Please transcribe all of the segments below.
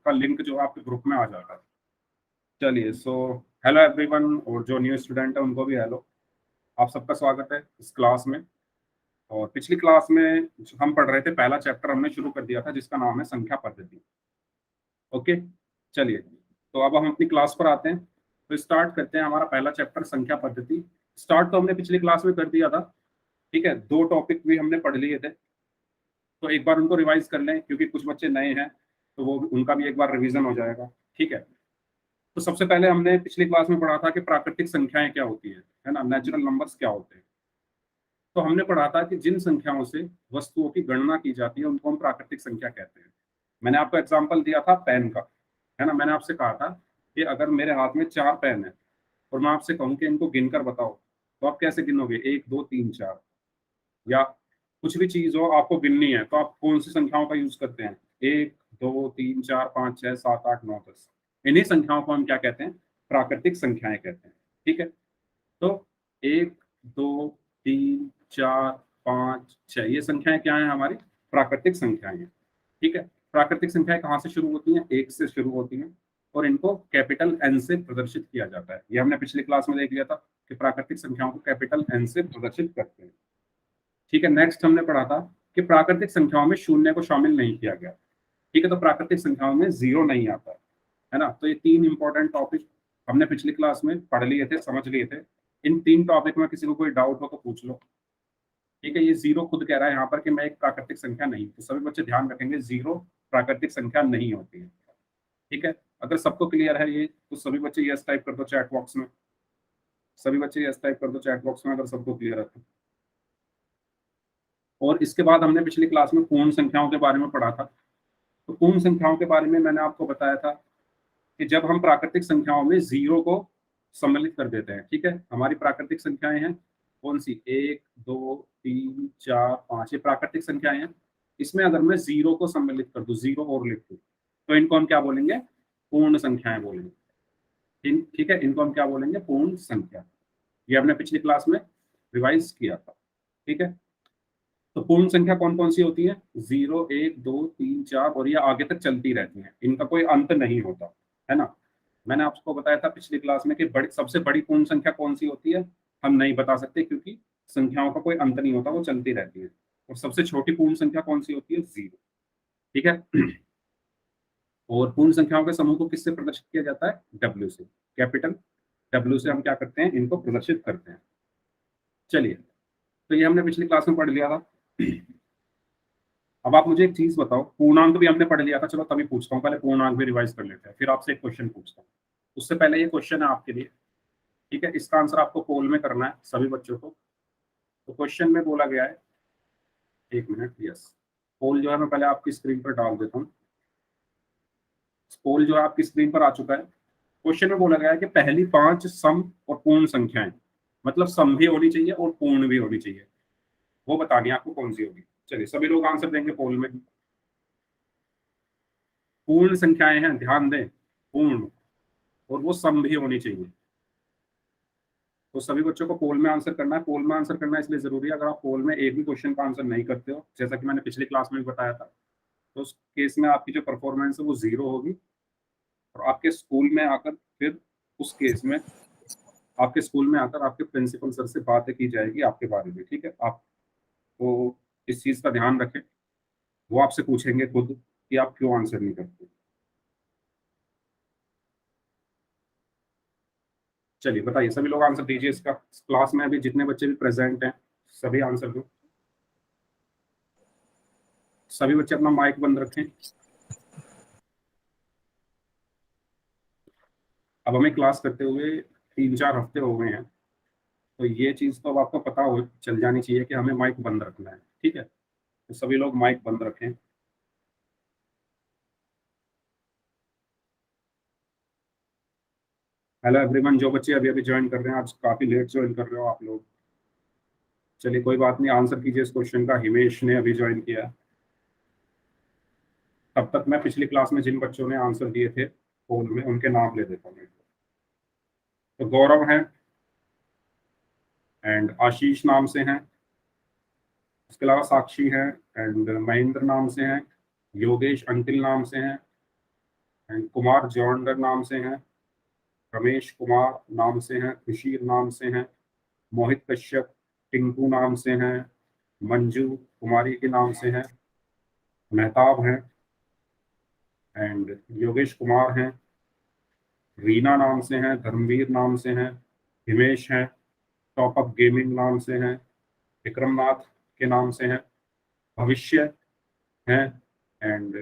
का लिंक जो है आपके ग्रुप में आ जाता है। चलिए, सो हेलो एवरीवन, और जो न्यू स्टूडेंट है उनको भी हेलो। आप सबका स्वागत है इस क्लास में। और पिछली क्लास में जो हम पढ़ रहे थे, पहला चैप्टर हमने शुरू कर दिया था जिसका नाम है संख्या पद्धति। ओके, चलिए, तो अब हम अपनी क्लास पर आते हैं। तो स्टार्ट करते हैं हमारा पहला चैप्टर संख्या पद्धति। स्टार्ट तो हमने पिछली क्लास में कर दिया था, ठीक है। 2 टॉपिक भी हमने पढ़ लिए थे, तो एक बार उनको रिवाइज कर लें क्योंकि कुछ बच्चे नए हैं, तो वो उनका भी एक बार रिवीजन हो जाएगा, ठीक है। तो सबसे पहले हमने पिछली क्लास में पढ़ा था कि प्राकृतिक संख्याएं क्या होती है ना, नेचुरल नंबर्स क्या होते हैं। तो हमने पढ़ा था कि जिन संख्याओं से वस्तुओं की गणना की जाती है उनको हम प्राकृतिक संख्या कहते हैं। मैंने आपको एग्जांपल दिया था पेन का, है ना। मैंने आपसे कहा था कि अगर मेरे हाथ में 4 पेन है और मैं आपसे कहूँ कि इनको गिनकर बताओ, तो आप कैसे गिनोगे? 1 2 3 4। या कुछ भी चीज हो आपको गिननी है, तो आप कौन सी संख्याओं का यूज करते हैं? 1 2 3 4 5 6 7 8 9 10। इन्हीं संख्याओं को हम क्या कहते हैं? प्राकृतिक संख्याएं कहते हैं, ठीक है। तो 1 2 3 4 5 6 ये संख्याएं क्या है? हमारी प्राकृतिक संख्याएं हैं, ठीक है। प्राकृतिक संख्याएं कहाँ से शुरू होती हैं? 1 से शुरू होती हैं, और इनको कैपिटल एन से प्रदर्शित किया जाता है। ये हमने पिछली क्लास में देख लिया था कि प्राकृतिक संख्याओं को कैपिटल एन से प्रदर्शित करते हैं, ठीक है। नेक्स्ट हमने पढ़ा था कि प्राकृतिक संख्याओं में शून्य को शामिल नहीं किया गया, ठीक है। तो प्राकृतिक संख्याओं में 0 नहीं आता है ना। तो ये 3 इंपॉर्टेंट टॉपिक हमने पिछली क्लास में पढ़ लिए थे, समझ लिए थे। इन 3 टॉपिक में किसी को कोई डाउट हो तो पूछ लो, ठीक है। ये 0 खुद कह रहा है यहाँ पर कि मैं एक प्राकृतिक संख्या नहीं, तो सभी बच्चे ध्यान रखेंगे 0 प्राकृतिक संख्या नहीं होती है, ठीक है। अगर सबको क्लियर है ये, तो सभी बच्चे यस टाइप कर दो चैट बॉक्स में। सभी बच्चे यस टाइप कर दो चैट बॉक्स में अगर सबको क्लियर है तो। और इसके बाद हमने पिछली क्लास में पूर्ण संख्याओं के बारे में पढ़ा था। तो पूर्ण संख्याओं के बारे में मैंने आपको बताया था कि जब हम प्राकृतिक संख्याओं में 0 को सम्मिलित कर देते हैं, ठीक है। हमारी प्राकृतिक संख्याएं हैं कौन सी? 1 2 3 4 5, ये प्राकृतिक संख्याएं हैं। इसमें अगर मैं 0 को सम्मिलित कर दूं, 0 और लिख दूं, तो इनको हम क्या बोलेंगे? पूर्ण संख्याएं बोलेंगे। ठीक है, इनको हम क्या बोलेंगे? पूर्ण संख्या। ये हमने पिछली क्लास में रिवाइज किया था, ठीक है। तो पूर्ण संख्या कौन कौन सी होती है? 0 1 2 3 4, और ये आगे तक चलती रहती हैं, इनका कोई अंत नहीं होता, है ना। मैंने आपको बताया था पिछली क्लास में कि सबसे बड़ी पूर्ण संख्या कौन सी होती है? हम नहीं बता सकते क्योंकि संख्याओं का कोई अंत नहीं होता, वो चलती रहती है। और सबसे छोटी पूर्ण संख्या कौन सी होती है? 0, ठीक है। और पूर्ण संख्याओं के समूह को किससे प्रदर्शित किया जाता है? W से, कैपिटल W से हम क्या करते हैं? इनको प्रदर्शित करते हैं। चलिए, तो ये हमने पिछली क्लास में पढ़ लिया था। अब आप मुझे एक चीज बताओ, पूर्णांक भी हमने पढ़ लिया था, चलो तभी पूछता हूँ, पहले पूर्णांक भी रिवाइज कर लेते हैं, फिर आपसे एक क्वेश्चन पूछता हूँ। उससे पहले ये क्वेश्चन है आपके लिए, ठीक है। इसका आंसर आपको पोल में करना है सभी बच्चों को। तो क्वेश्चन में बोला गया है, एक मिनट, यस, पोल जो है मैं पहले आपकी स्क्रीन पर डाल देता हूँ। पोल जो है आपकी स्क्रीन पर आ चुका है। क्वेश्चन में बोला गया है कि पहली 5 सम और पूर्ण संख्याएं, मतलब सम भी होनी चाहिए और पूर्ण भी होनी चाहिए, वो बतानी है आपको कौन सी होगी। चलिए, सभी लोग आंसर देंगे पोल में। पूर्ण संख्याएं हैं, ध्यान दें, पूर्ण, और वो सम भी होनी चाहिए। तो सभी बच्चों को पोल में आंसर करना है। पोल में आंसर करना इसलिए जरूरी है, अगर आप पोल में एक भी क्वेश्चन का आंसर नहीं करते हो, जैसा कि मैंने पिछली क्लास में भी बताया था, तो उस केस में आपकी जो परफॉर्मेंस है वो 0 होगी। और आपके स्कूल में आकर फिर उस केस में आपके स्कूल में आकर आपके प्रिंसिपल सर से बातें की जाएगी आपके बारे में, ठीक है। आप तो इस चीज का ध्यान रखें, वो आपसे पूछेंगे खुद कि आप क्यों आंसर नहीं करते। चलिए बताइए, सभी लोग आंसर दीजिए इसका। क्लास में अभी जितने बच्चे भी प्रेजेंट हैं सभी आंसर दो। सभी बच्चे अपना माइक बंद रखें। अब हमें क्लास करते हुए 3-4 हफ्ते हो गए हैं, तो ये चीज़ तो अब आपको पता हो चल जानी चाहिए कि हमें माइक बंद रखना है, ठीक है। तो सभी लोग माइक बंद रखें। हेलो एवरीवन, जो बच्चे अभी अभी ज्वाइन कर रहे हैं, आज काफ़ी लेट ज्वाइन कर रहे हो आप लोग। चलिए कोई बात नहीं, आंसर कीजिए इस क्वेश्चन का। हिमेश ने अभी ज्वाइन किया। तब तक मैं पिछली क्लास में जिन बच्चों ने आंसर दिए थे फोन में, उनके नाम ले देता हूँ। तो गौरव है, एंड आशीष नाम से हैं। उसके अलावा साक्षी है, एंड महेंद्र नाम से हैं। योगेश अंकिल नाम से हैं। एंड कुमार जॉन्डर नाम से हैं, रमेश कुमार नाम से हैं, खुशीर नाम से हैं, मोहित कश्यप टिंकू नाम से हैं, मंजू कुमारी के नाम से हैं, मेहताब हैं, एंड योगेश कुमार हैं, रीना नाम से हैं, धर्मवीर नाम से हैं, हिमेश हैं, टॉप अप गेमिंग नाम से हैं, विक्रमनाथ के नाम से हैं, भविष्य हैं, एंड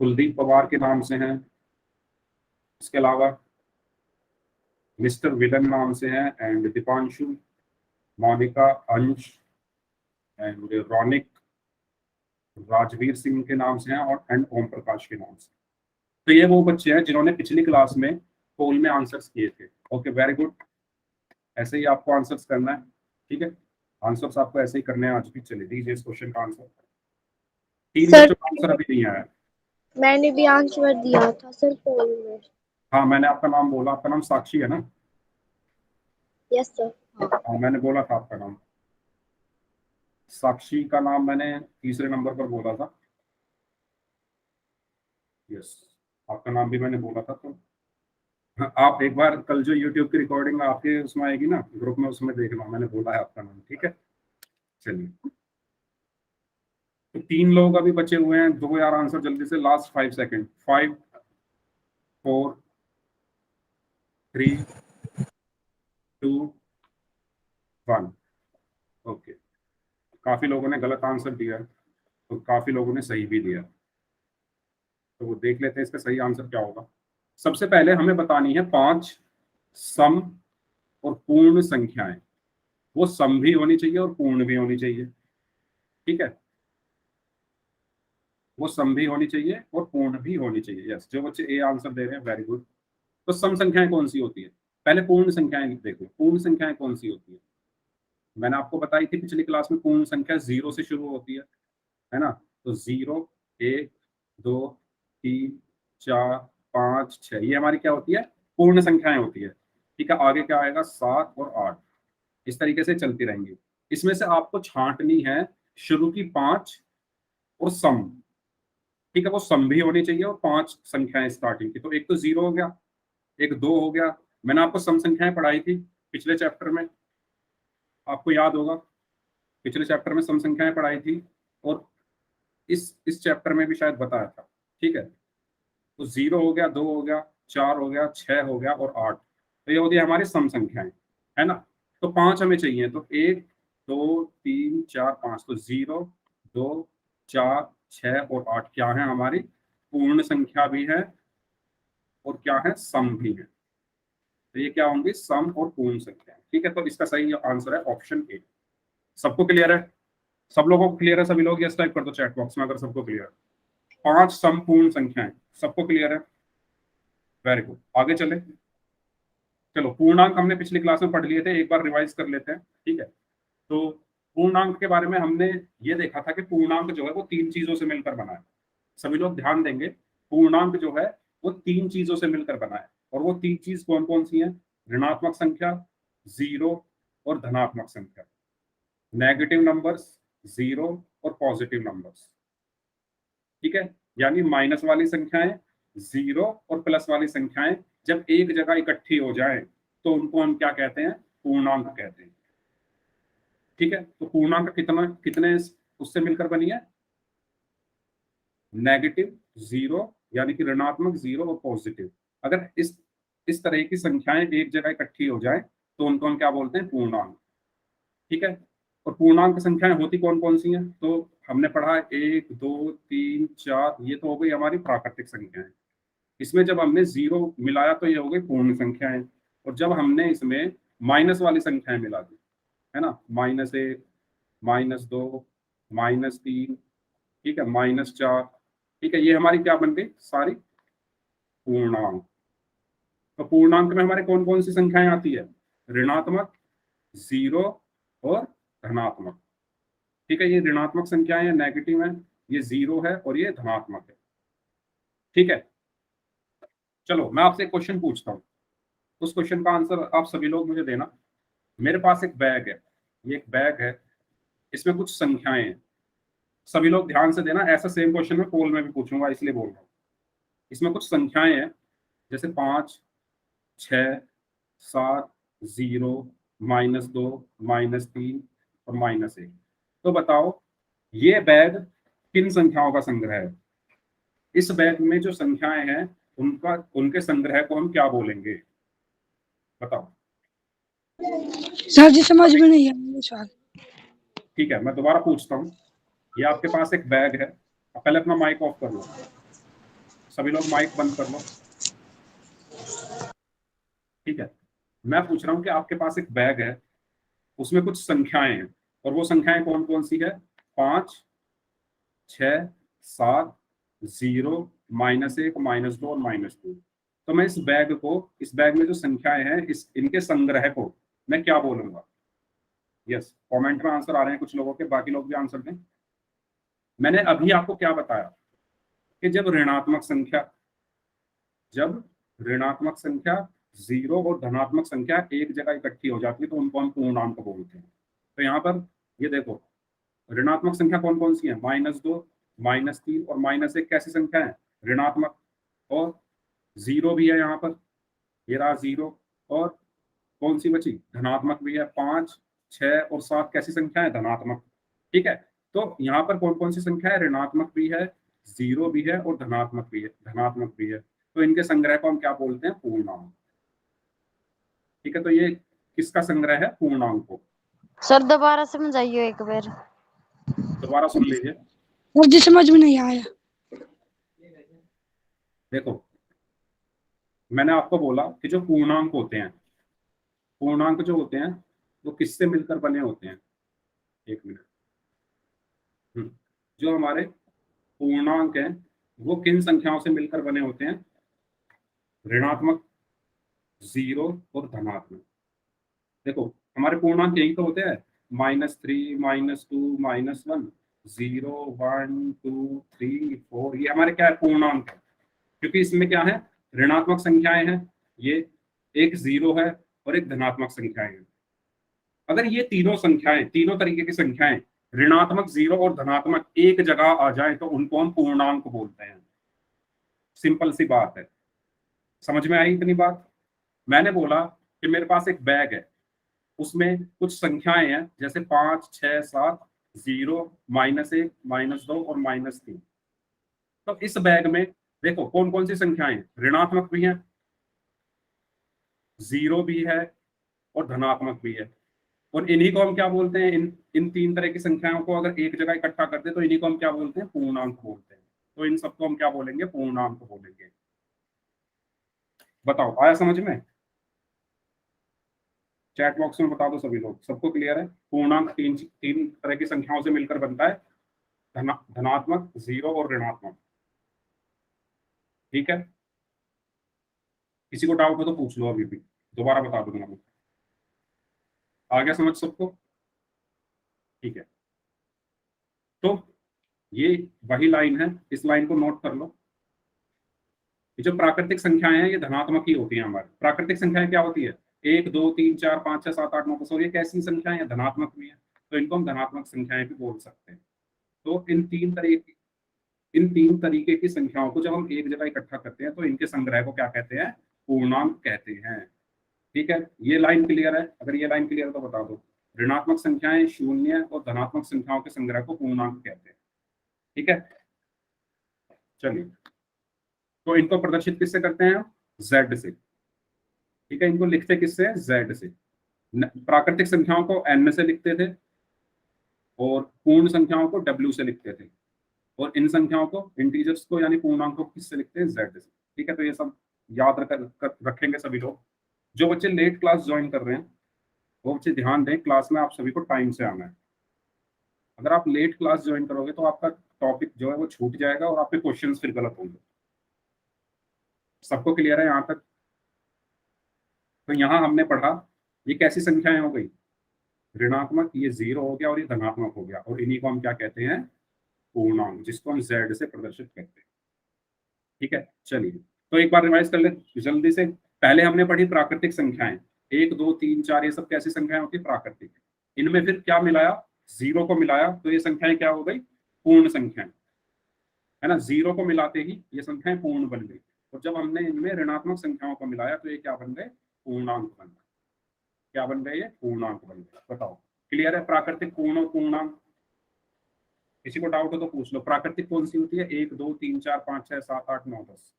कुलदीप पवार के नाम से हैं। इसके अलावा मिस्टर विलन नाम से हैं, एंड दीपांशु, मोनिका, अंश, एंड रौनिक, राजवीर सिंह के नाम से हैं, और एंड ओम प्रकाश के नाम से। तो ये वो बच्चे हैं जिन्होंने पिछली क्लास में पोल में आंसर्स किए थे। Okay, very good. ऐसे ही आपको आंसर्स करना है, ठीक है। आंसर्स आपको ऐसे ही करने हैं आज भी। चलिए दीजिए इस क्वेश्चन का आंसर। 3 सर बच्चों का आंसर अभी नहीं आया। मैंने भी आंसर दिया था सर पोल में। हाँ, मैंने आपका नाम बोला। आपका नाम साक्षी है ना? Yes sir. हाँ, मैंने बोला था आपका नाम। साक्षी का नाम मैंने तीसरे नंबर पर बोला था। यस, आपका नाम भी मैंने बोला था। तो हाँ, आप एक बार कल जो YouTube की रिकॉर्डिंग आपके उसमें आएगी ना ग्रुप में, उसमें देखना, मैंने बोला है आपका नाम, ठीक है। चलिए, तो 3 लोग अभी बचे हुए हैं। दो यार आंसर जल्दी से, लास्ट 5 सेकंड। 5 4 3 2 1। ओके, काफी लोगों ने गलत आंसर दिया है, तो काफी लोगों ने सही भी दिया। तो वो देख लेते हैं इसका सही आंसर क्या होगा। सबसे पहले हमें बतानी है 5 सम और पूर्ण संख्याएं। वो सम भी होनी चाहिए और पूर्ण भी होनी चाहिए, ठीक है। वो सम भी होनी चाहिए और पूर्ण भी होनी चाहिए। यस, जो बच्चे ए आंसर दे रहे हैं, वेरी गुड। तो सम संख्याएं कौन सी होती है? पहले पूर्ण संख्याएं देखो। पूर्ण संख्याएं कौन सी होती है? मैंने आपको बताई थी पिछली क्लास में, पूर्ण संख्या 0 से शुरू होती है ना? तो 0, 1, 2, 3, 4, 5, 6, ये हमारी क्या होती है? पूर्ण संख्याएं होती है, ठीक है। आगे क्या आएगा? 7 और 8, इस तरीके से चलती रहेंगी। इसमें से आपको छांटनी है शुरू की 5 और सम, ठीक है। वो सम भी होनी चाहिए और 5 संख्याएं स्टार्टिंग की। तो एक तो 0 हो गया, एक 2 हो गया। मैंने आपको सम संख्याएं पढ़ाई थी पिछले चैप्टर में, आपको याद होगा। पिछले चैप्टर में सम संख्याएं पढ़ाई थी, और इस चैप्टर में भी शायद बताया था, ठीक है। तो 0 हो गया, 2 हो गया, 4 हो गया, 6 हो गया और 8। तो ये होती है हमारी सम संख्याएं, है ना। तो 5 हमें चाहिए। तो 1 2 3 4 5। तो 0 2 4 6 और 8 क्या है? हमारी पूर्ण संख्या भी है और क्या है? सम भी है। तो ये क्या होंगी? सम और पूर्ण संख्या, ठीक है। तो इसका सही आंसर है ऑप्शन ए। सबको क्लियर है? सब लोगों को क्लियर है? सभी लोग यस टाइप कर दो चैट बॉक्स में अगर सबको क्लियर है। 5 संपूर्ण संख्याएं, सबको क्लियर है? वेरी गुड, आगे चले। चलो, पूर्णांक हमने पिछली क्लास में पढ़ लिए थे, एक बार रिवाइज कर लेते हैं, ठीक है। तो पूर्णांक के बारे में हमने ये देखा था कि पूर्णांक जो है वो 3 चीजों से मिलकर बना है। सभी लोग ध्यान देंगे, पूर्णांक जो है वो 3 चीजों से मिलकर बना है। और वो 3 चीज कौन कौन सी हैं? ऋणात्मक संख्या, जीरो, और धनात्मक संख्या। नेगेटिव नंबर्स, जीरो, और पॉजिटिव नंबर्स, ठीक है। यानी माइनस वाली संख्याएं, जीरो और प्लस वाली संख्याएं जब एक जगह इकट्ठी हो जाए तो उनको हम क्या कहते हैं? पूर्णांक कहते हैं, ठीक है। तो पूर्णांक कितने उससे मिलकर बनी है? नेगेटिव, जीरो, यानी कि ऋणात्मक, जीरो और पॉजिटिव। अगर इस तरह की संख्याएं एक जगह इकट्ठी हो जाए तो उनको हम क्या बोलते हैं? पूर्णांक, ठीक है। और पूर्णांक संख्याएं होती कौन कौन सी हैं? तो हमने पढ़ा 1 2 3 4, ये तो हो गई हमारी प्राकृतिक संख्याएं। इसमें जब हमने जीरो मिलाया तो ये हो गई पूर्ण संख्याएं। और जब हमने इसमें माइनस वाली संख्याएं मिला दी, है ना, -1, -2, -3, ठीक है, -4, ठीक है, ये हमारी क्या बन गई? सारी पूर्णांक। तो पूर्णांक में हमारे कौन कौन सी संख्याएं आती है? ऋणात्मक, जीरो और धनात्मक, ठीक है। ये ऋणात्मक संख्याएं हैं, नेगेटिव है, ये जीरो है और ये धनात्मक है, ठीक है। चलो, मैं आपसे एक क्वेश्चन पूछता हूँ, उस क्वेश्चन का आंसर आप सभी लोग मुझे देना। मेरे पास एक बैग है, ये एक बैग है, इसमें कुछ संख्याएं हैं। सभी लोग ध्यान से देना, ऐसा सेम क्वेश्चन मैं पोल में भी पूछूंगा, इसलिए बोल रहा हूँ। इसमें कुछ संख्याएं हैं जैसे 5, 6, 7, 0, -2, -3 और -1। तो बताओ ये बैग किन संख्याओं का संग्रह है? इस बैग में जो संख्याएं हैं उनके संग्रह को हम क्या बोलेंगे? बताओ। सर जी समझ में नहीं आया ये सवाल। ठीक है, मैं दोबारा पूछता हूँ। ये आपके पास एक बैग है, अब पहले अपना माइक ऑफ कर लो, सभी लोग माइक बंद कर लो। ठीक है, मैं पूछ रहा हूँ कि आपके पास एक बैग है, उसमें कुछ संख्याएं हैं, और वो संख्याएं कौन कौन सी है? 5, 6, 7, 0, -1, -2 और -2। तो मैं इस बैग में जो संख्याएं हैं इनके संग्रह को मैं क्या बोलूंगा? यस, कमेंट में आंसर आ रहे हैं कुछ लोगों के, बाकी लोग भी आंसर दें। मैंने अभी आपको क्या बताया कि जब ऋणात्मक संख्या 0 और धनात्मक संख्या एक जगह इकट्ठी हो जाती है तो उनको हम पूर्णांक बोलते हैं। तो यहाँ पर ये देखो, ऋणात्मक संख्या कौन कौन सी है? -2, -3 और -1 कैसी संख्या है? ऋणात्मक। और 0 भी है यहाँ पर, ये रहा 0। और कौन सी बची? धनात्मक भी है। 5, 6 और 7 कैसी संख्या है? धनात्मक। ठीक है, तो यहाँ पर कौन कौन सी संख्या है? ऋणात्मक भी है, 0 भी है और धनात्मक भी है। तो इनके संग्रह को हम क्या बोलते हैं? पूर्णांक। ठीक है, तो ये किसका संग्रह है? पूर्णांक को। सर दोबारा समझाइए एक बार। दोबारा सुन लीजिए। सर जी समझ में नहीं आया। देखो, मैंने आपको बोला कि जो पूर्णांक होते हैं वो किससे मिलकर बने होते हैं? एक मिनट। जो हमारे पूर्णांक हैं वो किन संख्याओं से मिलकर बने होते हैं? ऋणात्मक, 0 और धनात्मक। देखो, हमारे पूर्णांक यही तो होते हैं, -3, -2, -1, 0, 1, 2, 3, 4। ये हमारे क्या है? पूर्णांक है। क्योंकि इसमें क्या है? ऋणात्मक संख्याएं हैं, ये एक 0 है और एक धनात्मक संख्याएं हैं। अगर ये तीनों तरीके की संख्याएं ऋणात्मक, 0 और धनात्मक एक जगह आ जाए तो उनको हम पूर्णांक बोलते हैं। सिंपल सी बात है। समझ में आई इतनी बात? मैंने बोला कि मेरे पास एक बैग है, उसमें कुछ संख्याएं हैं जैसे 5, 6, 7, 0, -1, -2 और -3। तो इस बैग में देखो कौन कौन सी संख्याएं हैं? ऋणात्मक भी है, 0 भी है और धनात्मक भी है। और इन्हीं को हम क्या बोलते हैं? इन तीन तरह की संख्याओं को अगर एक जगह इकट्ठा करते हैं तो इन्हीं को हम क्या बोलते हैं? पूर्णांक बोलते हैं। तो इन सबको हम क्या बोलेंगे? पूर्णांक बोलेंगे। बताओ, आया समझ में? चैट बॉक्स में बता दो सभी लोग, सबको क्लियर है? पूर्णांक तीन तरह की संख्याओं से मिलकर बनता है, धनात्मक, 0 और ऋणात्मक। ठीक है, किसी को डाउट हो तो पूछ लो, अभी भी दोबारा बता दूंगा मैं। आ गया समझ सबको? ठीक है, तो ये वही लाइन है, इस लाइन को नोट कर लो। ये जो प्राकृतिक संख्याएं हैं ये धनात्मक ही होती हैं हमारी। प्राकृतिक संख्याएं क्या होती है? 1, 2, 3, 4, 5, 6, 7, 8, 9, 10। और ये कैसी संख्याएं हैं? धनात्मक भी है, तो इनको हम धनात्मक संख्याएं भी बोल सकते हैं। तो इन तीन तरीके की संख्याओं को जब हम एक जगह इकट्ठा करते हैं तो इनके संग्रह को क्या कहते हैं? पूर्णांक कहते हैं। ठीक है, ये लाइन क्लियर है? अगर ये लाइन क्लियर है तो बता दो। ऋणात्मक संख्याएं शून्य और धनात्मक संख्याओं के संग्रह को पूर्णांक कहते हैं। ठीक है, चलिए, तो इनको प्रदर्शित किससे करते हैं? Z से। ठीक है, इनको लिखते किससे? Z से। प्राकृतिक संख्याओं को N से लिखते थे और पूर्ण संख्याओं को W से लिखते थे। और इन संख्याओं को, इंटीजर्स को यानी पूर्णांकों को किससे लिखते हैं? Z से। ठीक है, तो ये सब याद रखेंगे सभी लोग। जो बच्चे लेट क्लास ज्वाइन कर रहे हैं वो बच्चे ध्यान दें, क्लास में आप सभी को टाइम से आना है। अगर आप लेट क्लास ज्वाइन करोगे तो आपका टॉपिक जो है वो छूट जाएगा और आपके क्वेश्चंस फिर गलत होंगे। सबको क्लियर है यहाँ तक? तो यहाँ हमने पढ़ा ये कैसी संख्याएं हो गई? ऋणात्मक, ये 0 हो गया और ये धनात्मक हो गया, और इन्हीं को हम क्या कहते हैं? पूर्णांक, जिसको हम Z से प्रदर्शित करते हैं। ठीक है, चलिए, तो एक बार रिवाइज कर ले जल्दी से। पहले हमने पढ़ी प्राकृतिक संख्याएं, 1, 2, 3, 4, ये सब कैसी संख्याएं होती है? प्राकृतिक। इनमें फिर क्या मिलाया? 0 को मिलाया, तो ये संख्याएं क्या हो गई? पूर्ण संख्याएं। है ना। जीरो को मिलाते ही ये संख्याएं पूर्ण बन गई, और जब हमने इनमें ऋणात्मक संख्याओं को मिलाया तो ये क्या बन गए, पूर्णांक बन गए। क्या बन गए, ये पूर्णांक बन गए। बताओ क्लियर है। प्राकृतिक पूर्ण और पूर्णांक, किसी को डाउट हो तो पूछ लो। प्राकृतिक कौन सी होती है, 1 2 3 4 5 6 7 8 9 10,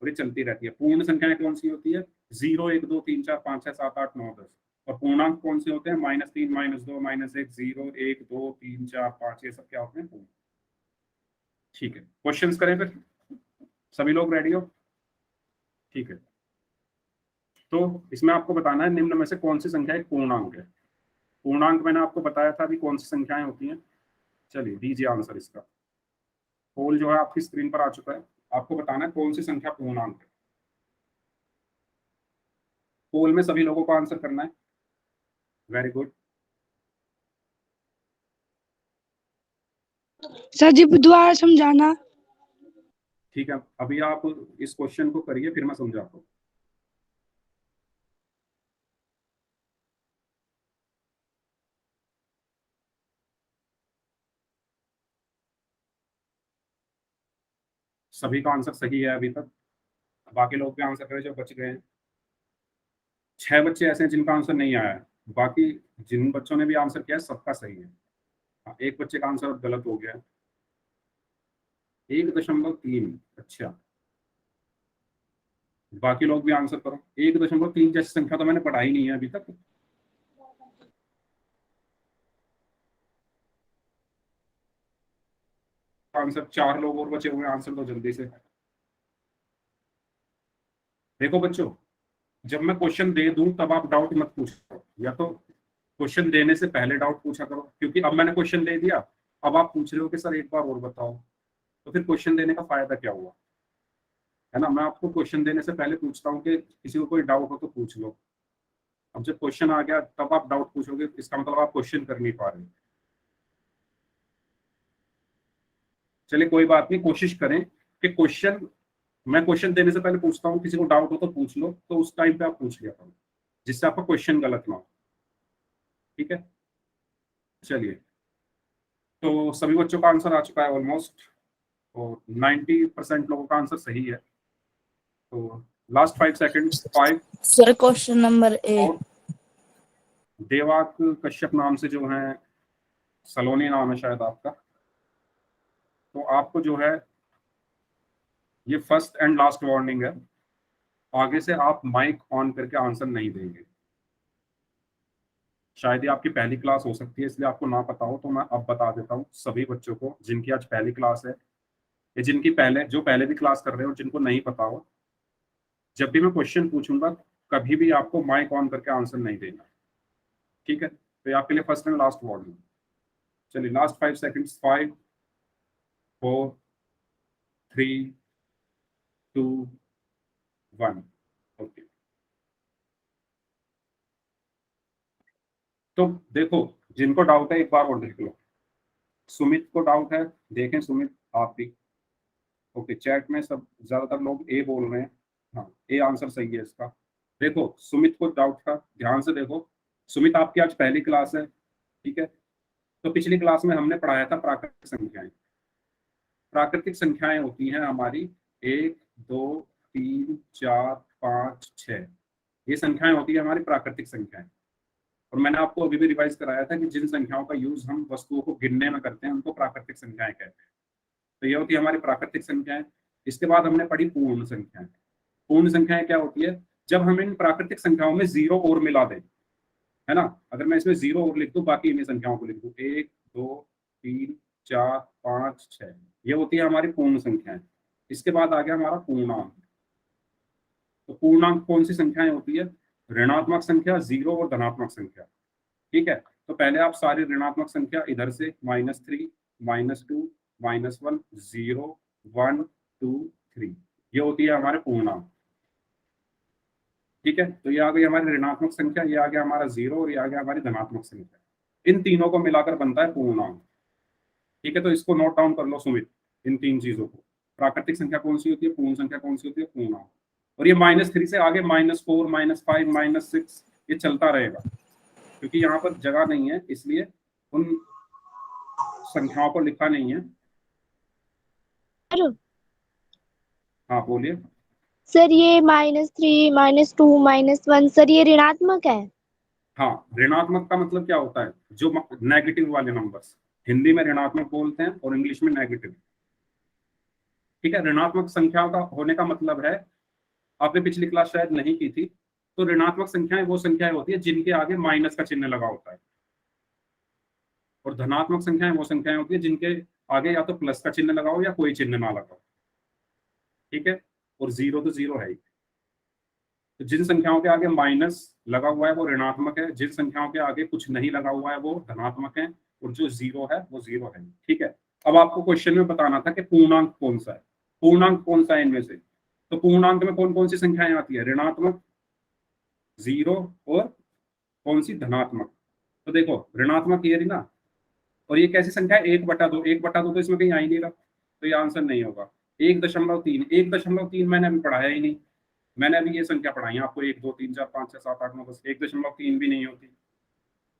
और ये चलती रहती है। पूर्ण संख्याएं कौन सी होती है, 0 1 2 3 4 5 6 7 8 9 10, और पूर्णांक कौन से होते हैं, -3 -2 -1 0 1 2 3 4 5, ये सब क्या होते हैं, पूर्ण। ठीक है, क्वेश्चंस करें फिर, सभी लोग रेडी हो? ठीक है, तो इसमें आपको बताना है निम्न में से कौन सी संख्या एक पूर्णांक है। पूर्णांक मैंने आपको बताया था अभी कौन सी संख्याएं होती हैं। चलिए दीजिए आंसर इसका। पोल जो है आपकी स्क्रीन पर आ चुका है, आपको बताना है कौन सी संख्या पूर्णांक है। पोल में सभी लोगों को आंसर करना है। Very good. सर जी दोबारा समझाना। ठीक है, अभी आप इस क्वेश्चन को करिए फिर मैं समझाता हूँ। सभी का आंसर सही है अभी तक, बाकी लोग भी आंसर करें जो बच गए हैं। 6 बच्चे ऐसे हैं जिनका आंसर नहीं आया है, बाकी जिन बच्चों ने भी आंसर किया है सबका सही है। हाँ, एक बच्चे का आंसर गलत हो गया है, 1.3। अच्छा, बाकी लोग भी आंसर करो। 1.3 जैसी संख्या तो मैंने पढ़ाई नहीं है अभी तक। आंसर 4 लोग और बचे हुए हैं, आंसर तो जल्दी से। देखो बच्चों, जब मैं क्वेश्चन दे दूं तब आप डाउट मत पूछो, या तो क्वेश्चन देने से पहले डाउट पूछा करो, क्योंकि अब मैंने क्वेश्चन दे दिया, अब आप पूछ रहे हो कि सर एक बार और बताओ, तो फिर क्वेश्चन देने का फायदा क्या हुआ, है ना। मैं आपको क्वेश्चन देने से पहले पूछता हूँ कि किसी को कोई डाउट हो तो पूछ लो। अब जब क्वेश्चन आ गया तब आप डाउट पूछोगे, इसका मतलब आप क्वेश्चन कर नहीं पा रहे। चलिए कोई बात नहीं, कोशिश करें कि क्वेश्चन, मैं क्वेश्चन देने से पहले पूछता हूँ, किसी को डाउट हो तो पूछ लो, तो उस टाइम पे आप पूछ लिया करो, जिससे आपका क्वेश्चन गलत ना हो। ठीक है, चलिए, तो सभी बच्चों का आंसर आ चुका है ऑलमोस्ट, और 90% लोगों का आंसर सही है। तो last 5 seconds, 5 sir question number 8। देवाक कश्यप नाम से जो है, सलोनी नाम है शायद आपका, तो आपको जो है ये फर्स्ट एंड लास्ट वार्निंग है, आगे से आप माइक ऑन करके आंसर नहीं देंगे। शायद ये आपकी पहली क्लास हो सकती है इसलिए आपको ना पता हो, तो मैं अब बता देता हूँ सभी बच्चों को जिनकी आज पहली क्लास है, या जिनकी पहले भी क्लास कर रहे हो, जिनको नहीं पता हो, जब भी मैं क्वेश्चन पूछूंगा कभी भी आपको माइक ऑन करके आंसर नहीं देना। ठीक है, तो ये आपके लिए फर्स्ट एंड लास्ट वार्निंग। चलिए लास्ट 5 सेकंड्स, 5 4 3 2 1। ओके, तो देखो जिनको डाउट है एक बार और देख लो। सुमित को डाउट है, देखें सुमित आप भी। ओके, चैट में सब ज्यादातर लोग ए बोल रहे हैं। हाँ, ए आंसर सही है इसका। देखो सुमित को डाउट था, ध्यान से देखो। सुमित आपकी आज पहली क्लास है, ठीक है। तो पिछली क्लास में हमने पढ़ाया था प्राकृतिक संख्याएं। प्राकृतिक संख्याएं होती हैं हमारी 1 2 3 4 5 6, ये संख्याएं होती है हमारी प्राकृतिक संख्याएं। और मैंने आपको अभी भी रिवाइज कराया था कि जिन संख्याओं का यूज हम वस्तुओं को गिनने में करते हैं उनको प्राकृतिक संख्याएं कहते हैं। तो ये होती है हमारी प्राकृतिक संख्याएं। इसके बाद हमने पढ़ी पूर्ण संख्याएं। पूर्ण संख्याएं क्या होती है, जब हम इन प्राकृतिक संख्याओं में जीरो और मिला दें, है ना। अगर मैं इसमें जीरो और लिख दूं, बाकी इन संख्याओं को लिख दूं, 1 2 3 4 5 6, ये होती है हमारी पूर्ण संख्याएं। इसके बाद आ गया हमारा पूर्णांक। तो पूर्णांक कौन सी संख्याएं होती है, ऋणात्मक संख्या, जीरो और धनात्मक संख्या। ठीक है, तो पहले आप सारी ऋणात्मक संख्या इधर से -3 -2 -1 0 1 2 3, ये होती है हमारे पूर्णांक। ठीक है, तो ये आ गई हमारी ऋणात्मक संख्या, ये आ गया हमारा जीरो, और ये आ गया हमारी धनात्मक संख्या। इन तीनों को मिलाकर बनता है पूर्णांक। ठीक है, तो इसको नोट डाउन कर लो सुमित, इन तीन चीजों को। प्राकृतिक संख्या कौन सी होती है, पूर्ण संख्या कौन सी होती है, पूर्णांक। और ये -3 से आगे -4 -5 -6 ये चलता रहेगा, क्योंकि यहाँ पर जगह नहीं है इसलिए उन संख्याओं को लिखा नहीं है। हाँ बोलिए। सर ये -3 -2 -1 सर ये ऋणात्मक है। हाँ, ऋणात्मक का मतलब क्या होता है, जो नेगेटिव वाले नंबर्स, हिंदी में ऋणात्मक बोलते हैं और इंग्लिश में नेगेटिव। ठीक है, ऋणात्मक संख्याओं का होने का मतलब है, आपने पिछली क्लास शायद नहीं की थी, तो ऋणात्मक संख्याएं वो संख्याएं होती है जिनके आगे माइनस का चिन्ह लगा होता है, और धनात्मक संख्याएं वो संख्याएं होती है जिनके आगे या तो प्लस का चिन्ह लगा हो या कोई चिन्ह ना लगा हो। ठीक है, और जीरो तो जीरो है ही। तो जिन संख्याओं के आगे माइनस लगा हुआ है वो ऋणात्मक है, जिन संख्याओं के आगे कुछ नहीं लगा हुआ है वो धनात्मक है, और जो जीरो है वो जीरो है। ठीक है, अब आपको क्वेश्चन में बताना था कि पूर्णांक कौन सा है, पूर्णांक कौन सा है इनमें से। तो पूर्णांक में कौन कौन सी संख्याएं आती है, ऋणात्मक, जीरो और कौन सी, धनात्मक। तो देखो ऋणात्मक ये रही ना, और ये कैसी संख्या है, 1/2, 1/2 तो इसमें कहीं आ ही नहीं रहा, तो ये आंसर नहीं होगा। 1.3, 1.3 मैंने अभी पढ़ाया ही नहीं, मैंने अभी ये संख्या पढ़ाई है आपको, 1 2 3 4 5 6 7 8 9 10, 1.3 भी नहीं होती।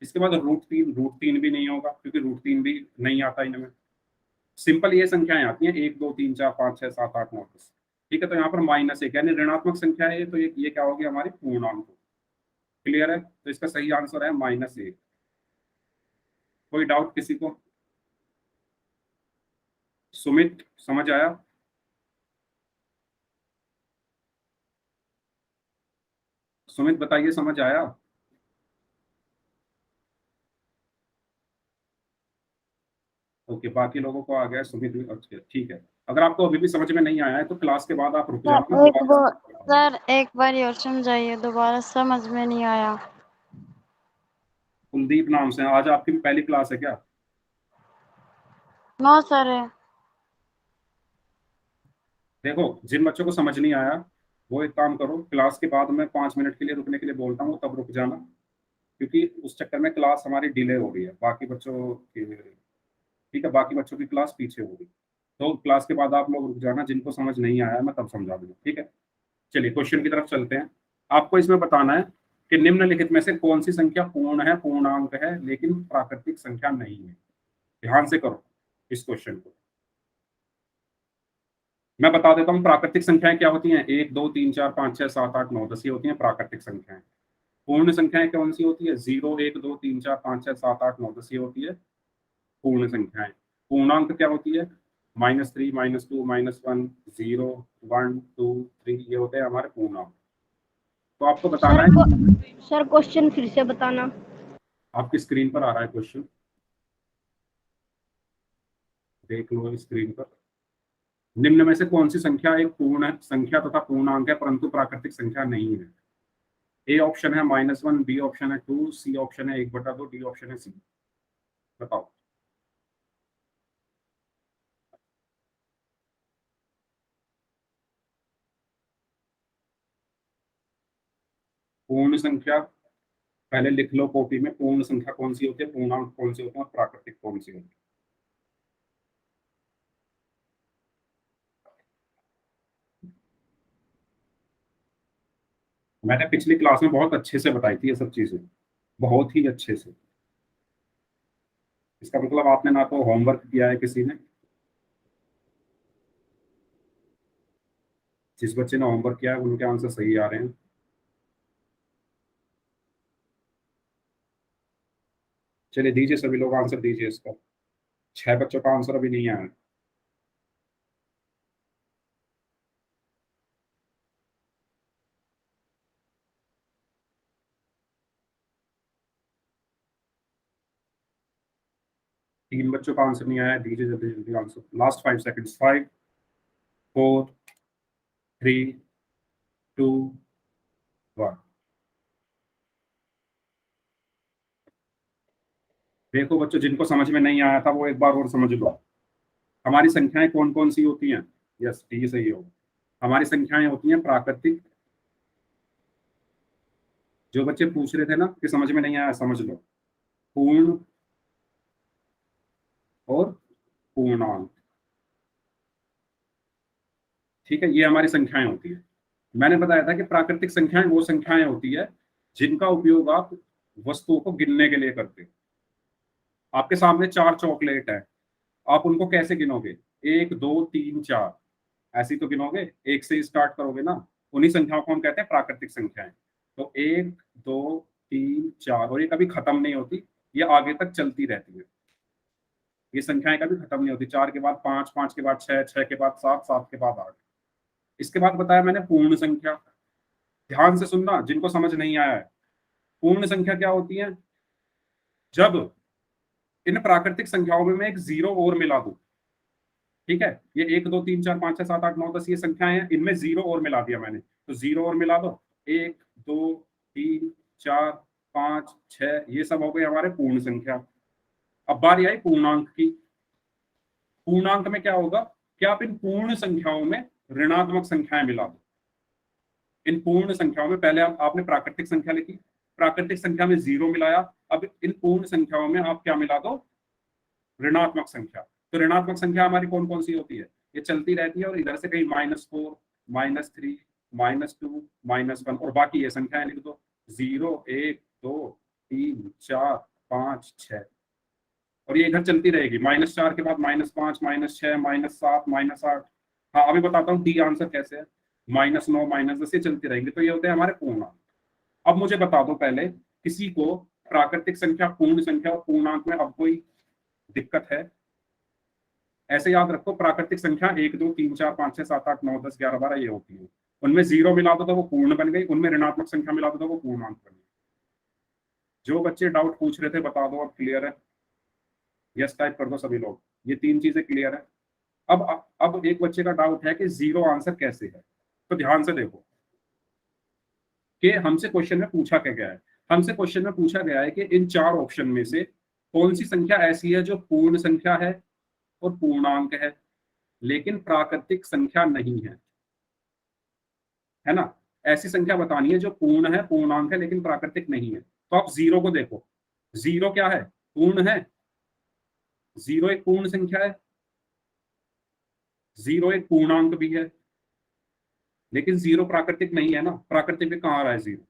इसके बाद √3 भी नहीं होगा, क्योंकि √3 भी नहीं आता इनमें। सिंपल ये संख्याएं आती हैं 1 2 3 4 5 6 7 8 9 10। ठीक है, तो यहाँ पर -1 यानी ऋणात्मक संख्या है, तो ये क्या होगी, हमारी पूर्णांक। क्लियर है, तो इसका सही आंसर है -1। कोई डाउट किसी को? सुमित, समझ आया? सुमित बताइए, समझ आया? ओके, बाकी लोगों को आ गया, सुमित भी। अच्छा ठीक है, अगर आपको अभी भी समझ में नहीं आया है तो क्लास के बाद आप रुक जाना, सर एक बार और समझाइए, दोबारा समझ में नहीं आया। कुलदीप नाम से, आज आपकी पहली क्लास है क्या? नो सर है। देखो, जिन बच्चों को समझ नहीं आया वो एक काम करो, क्लास के बाद मैं 5 मिनट के लिए रुकने के लिए बोलता हूँ, तब रुक जाना, क्योंकि उस चक्कर में क्लास हमारी डिले हो रही है, बाकी बच्चों की। ठीक है, बाकी बच्चों की क्लास पीछे होगी, तो क्लास के बाद आप लोग रुक जाना, जिनको समझ नहीं आया मैं तब समझा दूंगा। ठीक है, चलिए क्वेश्चन की तरफ चलते हैं। आपको इसमें बताना है कि निम्नलिखित में से कौन सी संख्या पूर्ण है, पूर्णांक है, लेकिन प्राकृतिक संख्या नहीं है। ध्यान से करो इस क्वेश्चन को। मैं बता देता हूँ प्राकृतिक संख्याएं क्या होती हैं, 1 2 3 4 5 6 7 8 9 10 ये होती हैं प्राकृतिक संख्याएं। पूर्ण संख्याएं कौन सी होती है, 0 1 2 3 4 5 6 7 8 9 10 ये होती है पूर्ण संख्याएं। पूर्णांक क्या होती है, -3 -2 -1 0 1 2 3 ये होते हैं हमारे पूर्णांक। तो आपको बताना है, सर क्वेश्चन फिर से बताना। आपकी स्क्रीन पर आ रहा है क्वेश्चन, देख लो स्क्रीन पर। निम्न में से कौन सी संख्या एक पूर्ण संख्या तथा पूर्णांक है परंतु प्राकृतिक संख्या नहीं है। ए ऑप्शन है -1, बी ऑप्शन है 2, सी ऑप्शन है 1/2, डी ऑप्शन है सी। बताओ। पूर्ण संख्या पहले लिख लो कॉपी में, पूर्ण संख्या कौन सी होती है, पूर्णांक कौन सी होती है और प्राकृतिक कौन सी होती है। मैंने पिछली क्लास में बहुत अच्छे से बताई थी ये सब चीजें, बहुत ही अच्छे से। इसका मतलब आपने ना तो होमवर्क किया है किसी ने, जिस बच्चे ने होमवर्क किया है उनके आंसर सही आ रहे हैं। चलिए दीजिए, सभी लोग आंसर दीजिए इसका। 6 बच्चों का आंसर अभी नहीं आया। तीन बच्चों का आंसर नहीं आया, दीजिए जल्दी जल्दी आंसर, लास्ट 5 सेकंड्स। 5 4 3 2 1। देखो बच्चों, जिनको समझ में नहीं आया था वो एक बार और समझ लो। हमारी संख्याएं कौन कौन सी होती हैं, यस डी सही हो। हमारी संख्याएं होती हैं प्राकृतिक, जो बच्चे पूछ रहे थे ना कि समझ में नहीं आया, समझ लो, पूर्ण और पूर्णांक। ठीक है, ये हमारी संख्याएं होती है। मैंने बताया था कि प्राकृतिक संख्याएं वो संख्याएं होती है जिनका उपयोग आप वस्तुओं को गिनने के लिए करते हो। आपके सामने 4 चॉकलेट है, आप उनको कैसे गिनोगे, 1 2 3 4 ऐसे ही तो गिनोगे, 1 से स्टार्ट करोगे ना, उन्हीं संख्याओं को हम कहते हैं प्राकृतिक संख्याएं। तो 1 2 3 4 और ये कभी खत्म नहीं होती, ये आगे तक चलती रहती है। ये संख्याएं कभी खत्म नहीं होती, 4 के बाद 5, 5 के बाद 6, 6 के बाद 7, 7 के बाद 8। इसके बाद बताया मैंने पूर्ण संख्या। ध्यान से सुनना जिनको समझ नहीं आया है। पूर्ण संख्या क्या होती है? जब इन प्राकृतिक संख्याओं में मैं एक जीरो और मिला दूं, ठीक है, ये 1 2 3 4 5 6 7 8 9 10 ये संख्याएं हैं, इनमें जीरो और मिला दिया मैंने, तो जीरो और मिला दो, 1 2 3 4 5 6, ये सब हो गए हमारे पूर्ण संख्या। अब बारी आई पूर्णांक की। पूर्णांक में क्या होगा कि आप इन पूर्ण संख्याओं में ऋणात्मक संख्याएं मिला दो। इन पूर्ण संख्याओं में पहले आपने प्राकृतिक संख्या लिखी, प्राकृतिक संख्या में जीरो मिलाया, अब इन पूर्ण संख्याओं में आप क्या मिला दो? ऋणात्मक संख्या। तो ऋणात्मक संख्या हमारी कौन कौन सी होती है? ये चलती रहती है और इधर से कहीं -4 -3 -2 -1 और बाकी ये संख्याएं लिख दो, 0 1 2 3 4 5 6 और ये इधर चलती रहेगी, -4 के बाद -5 -6 -7 -8। हाँ अभी बताता हूँ डी आंसर कैसे है, -9 -10 ये चलती रहेंगी। तो ये होते हैं हमारे पूर्णांक। अब मुझे बता दो पहले, किसी को प्राकृतिक संख्या, पूर्ण संख्या और पूर्णांक में अब कोई दिक्कत है? ऐसे याद रखो, प्राकृतिक संख्या 1 2 3 4 5 6 7 8 9 10 11 12 ये होती है। उनमें जीरो मिला दो तो वो पूर्ण बन गई, उनमें ऋणात्मक संख्या मिला दो तो वो पूर्णांक बन गई। जो बच्चे डाउट पूछ रहे थे बता दो अब क्लियर है? यस टाइप कर दो सभी लोग, ये 3 चीजें क्लियर है। अब एक बच्चे का डाउट है कि जीरो आंसर कैसे है, तो ध्यान से देखो कि हमसे क्वेश्चन में पूछा क्या गया है। हमसे क्वेश्चन में पूछा गया है कि इन 4 ऑप्शन में से कौन सी संख्या ऐसी है जो पूर्ण संख्या है और पूर्णांक है लेकिन प्राकृतिक संख्या नहीं है ना? ऐसी संख्या बतानी है जो पूर्ण है, पूर्णांक है लेकिन प्राकृतिक नहीं है। तो आप जीरो को देखो, जीरो क्या है? पूर्ण है। जीरो एक पूर्ण संख्या है, जीरो एक पूर्णांक भी है, लेकिन जीरो प्राकृतिक नहीं है ना। प्राकृतिक में कहाँ आ रहा है जीरो?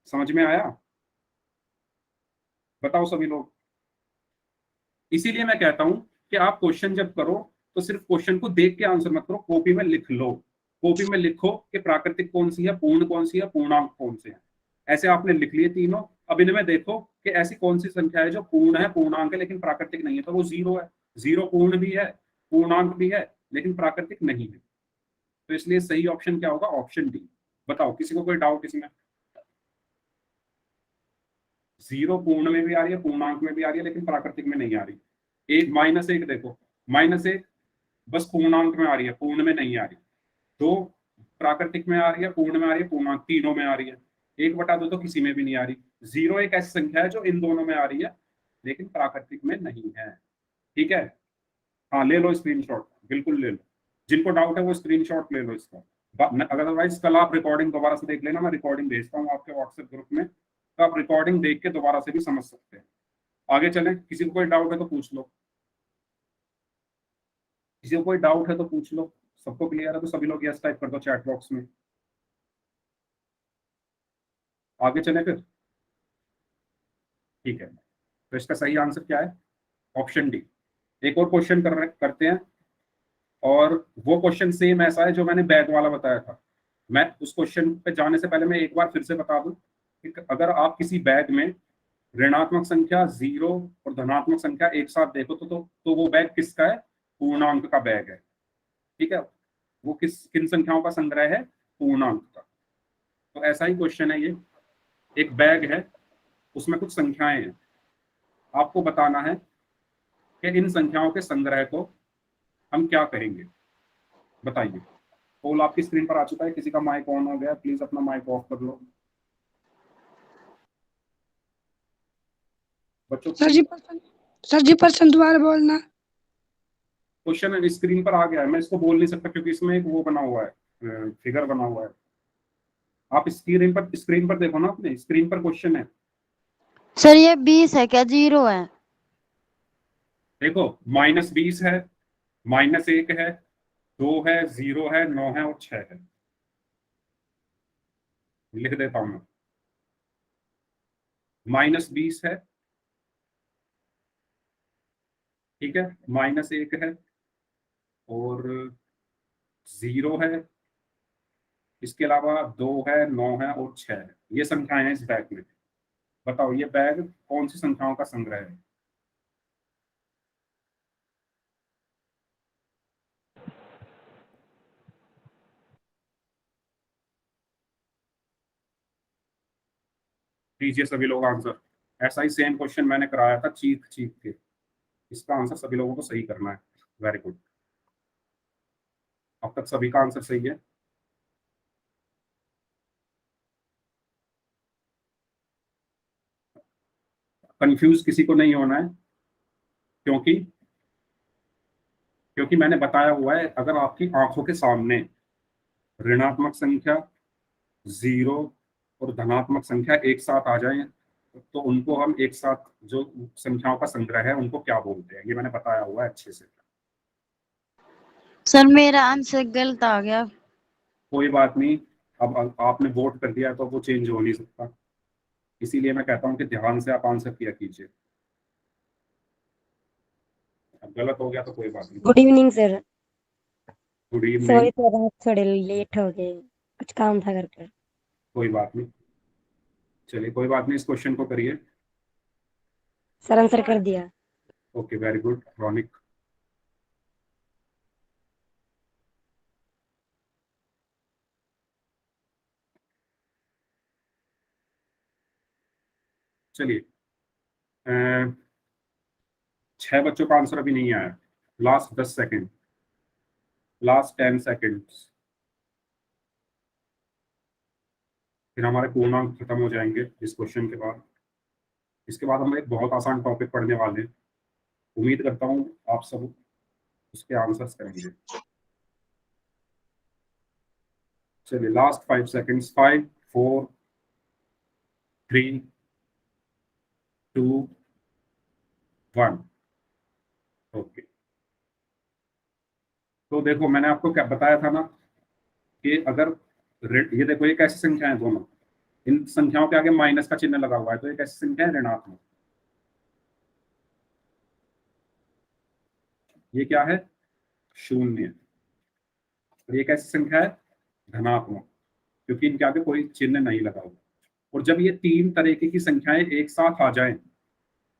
समझ में आया? बताओ सभी लोग। इसीलिए मैं कहता हूं कि आप क्वेश्चन जब करो तो सिर्फ क्वेश्चन को देख के आंसर मत करो, कॉपी में लिख लो। कॉपी में लिखो कि प्राकृतिक कौन सी है, पूर्ण कौन सी है, पूर्णांक कौन से है। ऐसे आपने लिख लिए तीनों। अब इनमें देखो कि ऐसी कौन सी संख्या है जो पूर्ण है, पूर्णांक है लेकिन प्राकृतिक नहीं है, तो वो जीरो है। जीरो पूर्ण भी है, पूर्णांक भी है लेकिन प्राकृतिक नहीं है। तो इसलिए सही ऑप्शन क्या होगा? Option D. बताओ किसी को कोई डाउट इसमें? जीरो पूर्ण में भी आ रही है, पूर्णांक में भी आ रही है लेकिन प्राकृतिक में नहीं आ रही। एक -1 देखो, -1 बस पूर्णांक में आ रही है, पूर्ण में नहीं आ रही। 2 प्राकृतिक में आ रही है, पूर्ण में आ रही है, पूर्णांक तीनों में आ रही है। 1/2 तो किसी में भी नहीं आ रही। जीरो एक ऐसी संख्या है जो इन दोनों में आ रही है लेकिन प्राकृतिक में नहीं है। ठीक है? हाँ ले लो स्क्रीनशॉट, बिल्कुल ले लो। जिनको डाउट है वो स्क्रीनशॉट ले लो इसका। अदरवाइज कल आप रिकॉर्डिंग दोबारा से देख लेना, मैं रिकॉर्डिंग भेजता हूँ आपके व्हाट्सएप ग्रुप में, तो आप रिकॉर्डिंग देख के दोबारा से भी समझ सकते हैं। आगे चलें, किसी को कोई डाउट है तो पूछ लो। किसी को कोई डाउट है तो पूछ लो। सबको क्लियर है तो सभी लोग यस टाइप कर दो चैट बॉक्स में। आगे चलें फिर। ठीक है, तो इसका सही आंसर क्या है? Option D. एक और क्वेश्चन करते हैं, और वो क्वेश्चन सेम ऐसा है जो मैंने बैग वाला बताया था। मैं उस क्वेश्चन पे जाने से पहले मैं एक बार फिर से बता दूं कि अगर आप किसी बैग में ऋणात्मक संख्या, जीरो और धनात्मक संख्या एक साथ देखो तो वो बैग किसका है? पूर्णांक का बैग है। ठीक है, वो किन संख्याओं का संग्रह है? पूर्णांक का। तो ऐसा ही क्वेश्चन है ये। एक बैग है, उसमें कुछ संख्याएं हैं, आपको बताना है कि इन संख्याओं के संग्रह को हम क्या कहेंगे। बताइए। पोल आपकी स्क्रीन पर आ चुका है, किसी का माइक ऑन हो गया, प्लीज अपना माइक ऑफ कर लो बच्चों। सर जी पर्सन दोबारा बोलना। क्वेश्चन स्क्रीन पर आ गया है, मैं इसको बोल नहीं सकता क्योंकि इसमें एक वो बना हुआ है, फिगर बना हुआ है। आप स्क्रीन पर देखो ना, अपने स्क्रीन पर क्वेश्चन है। सर ये 20 है क्या? जीरो है? देखो, -20 है, -1 है, 2 है, 0 है, 9 है और 6 है। लिख देता हूं मैं। -20 है, ठीक है, -1 है और 0 है, इसके अलावा 2 है, 9 है और 6 है। ये संख्याएं हैं इस बैग में। बताओ ये बैग कौन सी संख्याओं का संग्रह है? दीजिए सभी लोग आंसर। ऐसा ही सेम क्वेश्चन मैंने कराया था चीख चीख के। इसका आंसर सभी लोगों को सही करना है। वेरी गुड, अब तक सभी का आंसर सही है। कंफ्यूज किसी को नहीं होना है, क्योंकि क्योंकि मैंने बताया हुआ है, अगर आपकी आंखों के सामने ऋणात्मक संख्या, 0 और धनात्मक संख्या एक साथ आ जाए तो उनको हम एक साथ, जो संख्याओं का संग्रह है, उनको क्या बोलते हैं, ये मैंने बताया हुआ है अच्छे से। सर मेरा आंसर गलत आ गया। कोई बात नहीं, अब आपने वोट कर दिया तो वो चेंज हो नहीं सकता, इसीलिए मैं कहता हूँ कि ध्यान से आप आंसर किया कीजिए। अब गलत हो गया तो कोई बात नहीं। Good evening sir. Good evening. Sorry sir, आप थोड़े लेट हो गए, कुछ काम था घर पर। कोई बात नहीं, चलिए कोई बात नहीं, इस क्वेश्चन को करिए। सर आंसर कर दिया। Okay, very good Raunik. चलिए 6 बच्चों का आंसर अभी नहीं आया। लास्ट 10 सेकेंड, लास्ट 10 सेकेंड्स, फिर हमारे पूर्णांक खत्म हो जाएंगे इस क्वेश्चन के बाद। इसके बाद हम एक बहुत आसान टॉपिक पढ़ने वाले हैं। उम्मीद करता हूँ आप सब उसके आंसर्स करेंगे। चलिए लास्ट 5 सेकेंड्स, 5 4 3 2 1। ओके, तो देखो मैंने आपको क्या बताया था ना कि अगर ये देखो, ये कैसी संख्या है दोनों, इन संख्याओं के आगे माइनस का चिन्ह लगा हुआ है, तो ये कैसी संख्या है? ऋणात्मक। ये क्या है? 0। और ये कैसी संख्या है? धनात्मक, क्योंकि इनके आगे कोई चिन्ह नहीं लगा हुआ। और जब ये 3 तरीके की संख्याएं एक साथ आ जाएं,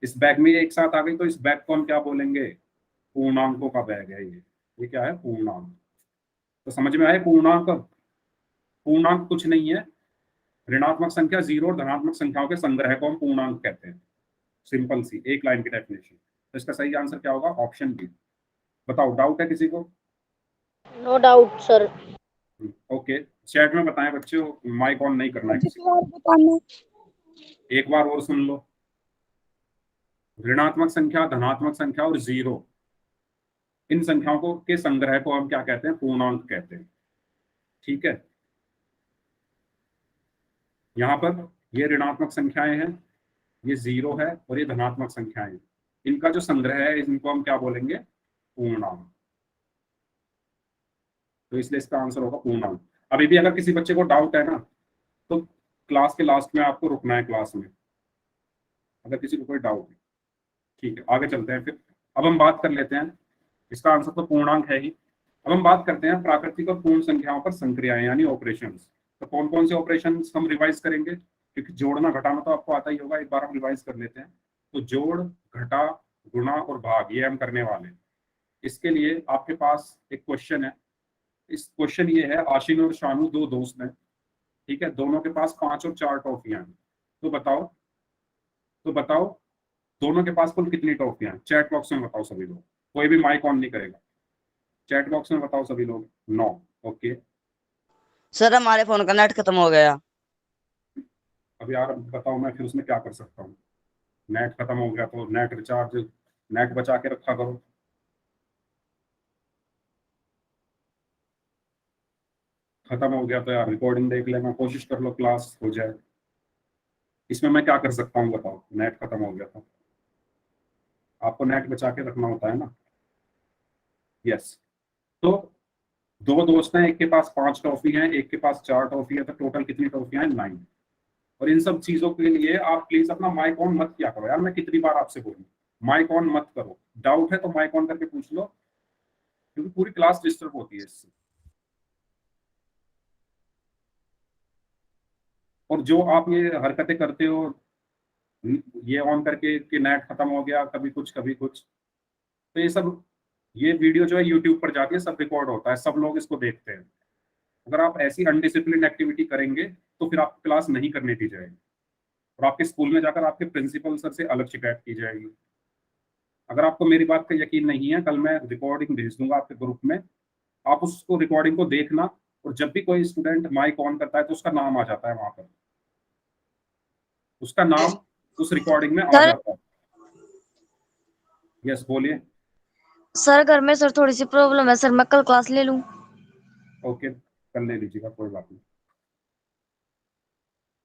इस बैग में ये एक साथ आ गई, तो इस बैग को हम क्या बोलेंगे? पूर्णांकों का बैग है ये क्या है? पूर्णांक। तो समझ में आए? पूर्णांक, पूर्णांक कुछ नहीं है, ऋणात्मक संख्या, 0 और धनात्मक संख्याओं के संग्रह को हम पूर्णांक कहते हैं। सिंपल सी एक लाइन की डेफिनेशन। तो इसका सही आंसर क्या होगा? Option B. बताओ, डाउट है किसी को? No doubt sir. Okay, chat में बताएं बच्चे, माइक ऑन नहीं करना है किसी को। और बताना। एक बार और सुन लो, ऋणात्मक संख्या, धनात्मक संख्या और 0, इन संख्याओं को के संग्रह को हम क्या कहते हैं? पूर्णांक कहते हैं। ठीक है, यहाँ पर ये ऋणात्मक संख्याएं हैं, ये 0 है और ये धनात्मक संख्याएं हैं। इनका जो संग्रह है इनको हम क्या बोलेंगे? पूर्णांक। तो इसलिए इसका आंसर होगा पूर्णांक। अभी भी अगर किसी बच्चे को डाउट है ना, तो क्लास के लास्ट में आपको रुकना है क्लास में, अगर किसी को कोई डाउट है। ठीक है, आगे चलते हैं फिर। अब हम बात कर लेते हैं, इसका आंसर तो पूर्णांक है ही। अब हम बात करते हैं प्राकृतिक और पूर्ण संख्याओं पर संक्रियाएं यानी ऑपरेशंस। तो कौन कौन से ऑपरेशंस हम रिवाइज करेंगे? क्योंकि जोड़ना घटाना तो आपको आता ही होगा, एक बार हम रिवाइज कर लेते हैं। तो जोड़, घटा, गुणा और भाग, ये हम करने वाले हैं। इसके लिए आपके पास एक क्वेश्चन है। इस क्वेश्चन ये है, आशिन और शानू 2 दोस्त हैं, ठीक है, दोनों के पास 5 और 4 टॉफियां हैं। तो बताओ दोनों के पास कुल कितनी टॉफियां हैं? चैट बॉक्स में बताओ सभी लोग, कोई भी माइक ऑन नहीं करेगा। चैट बॉक्स में बताओ सभी लोग। 9। ओके सर हमारे फोन का नेट खत्म हो गया। अब यार बताओ, मैं फिर उसमें क्या कर सकता हूँ? नेट खत्म हो गया तो नेट रिचार्ज, नेट बचा के रखा करो। खत्म हो गया तो यार रिकॉर्डिंग देख लेना, कोशिश कर लो क्लास हो जाए। इसमें मैं क्या कर सकता हूँ बताओ? नेट खत्म हो गया था, आपको नेट बचा के रखना होता है ना। यस, तो 2 दोस्त हैं, एक के पास 5 टॉफी हैं, एक के पास 4 टॉफी है, तो टोटल कितनी टॉफियां हैं? 9। और इन सब चीजों के लिए आप प्लीज अपना माइक ऑन मत किया करो यार, मैं कितनी बार आपसे बोलूं। माइक ऑन मत करो, डाउट है तो माइक ऑन करके पूछ लो, क्योंकि पूरी क्लास डिस्टर्ब होती है इससे। और जो आप ये हरकतें करते हो, ये ऑन करके कि नेट खत्म हो गया, कभी कुछ कभी कुछ, तो ये सब, ये वीडियो जो है यूट्यूब पर जाके सब रिकॉर्ड होता है, सब लोग इसको देखते हैं। अगर आप ऐसी अनडिसिप्लिन एक्टिविटी करेंगे तो फिर आपको क्लास नहीं करने दी जाएगी, और आपके स्कूल में जाकर आपके प्रिंसिपल सर से अलग शिकायत की जाएगी। अगर आपको मेरी बात का यकीन नहीं है, कल मैं रिकॉर्डिंग भेज दूंगा आपके ग्रुप में, आप उसको रिकॉर्डिंग को देखना, और जब भी कोई स्टूडेंट माइक ऑन करता है तो उसका नाम आ जाता है वहां पर, उसका नाम उस रिकॉर्डिंग में आ सर जाता है। यस बोलिए। सर घर में सर थोड़ी सी प्रॉब्लम है सर, मैं कल क्लास ले लूं? ओके, कल ले लीजिएगा, कोई बात नहीं।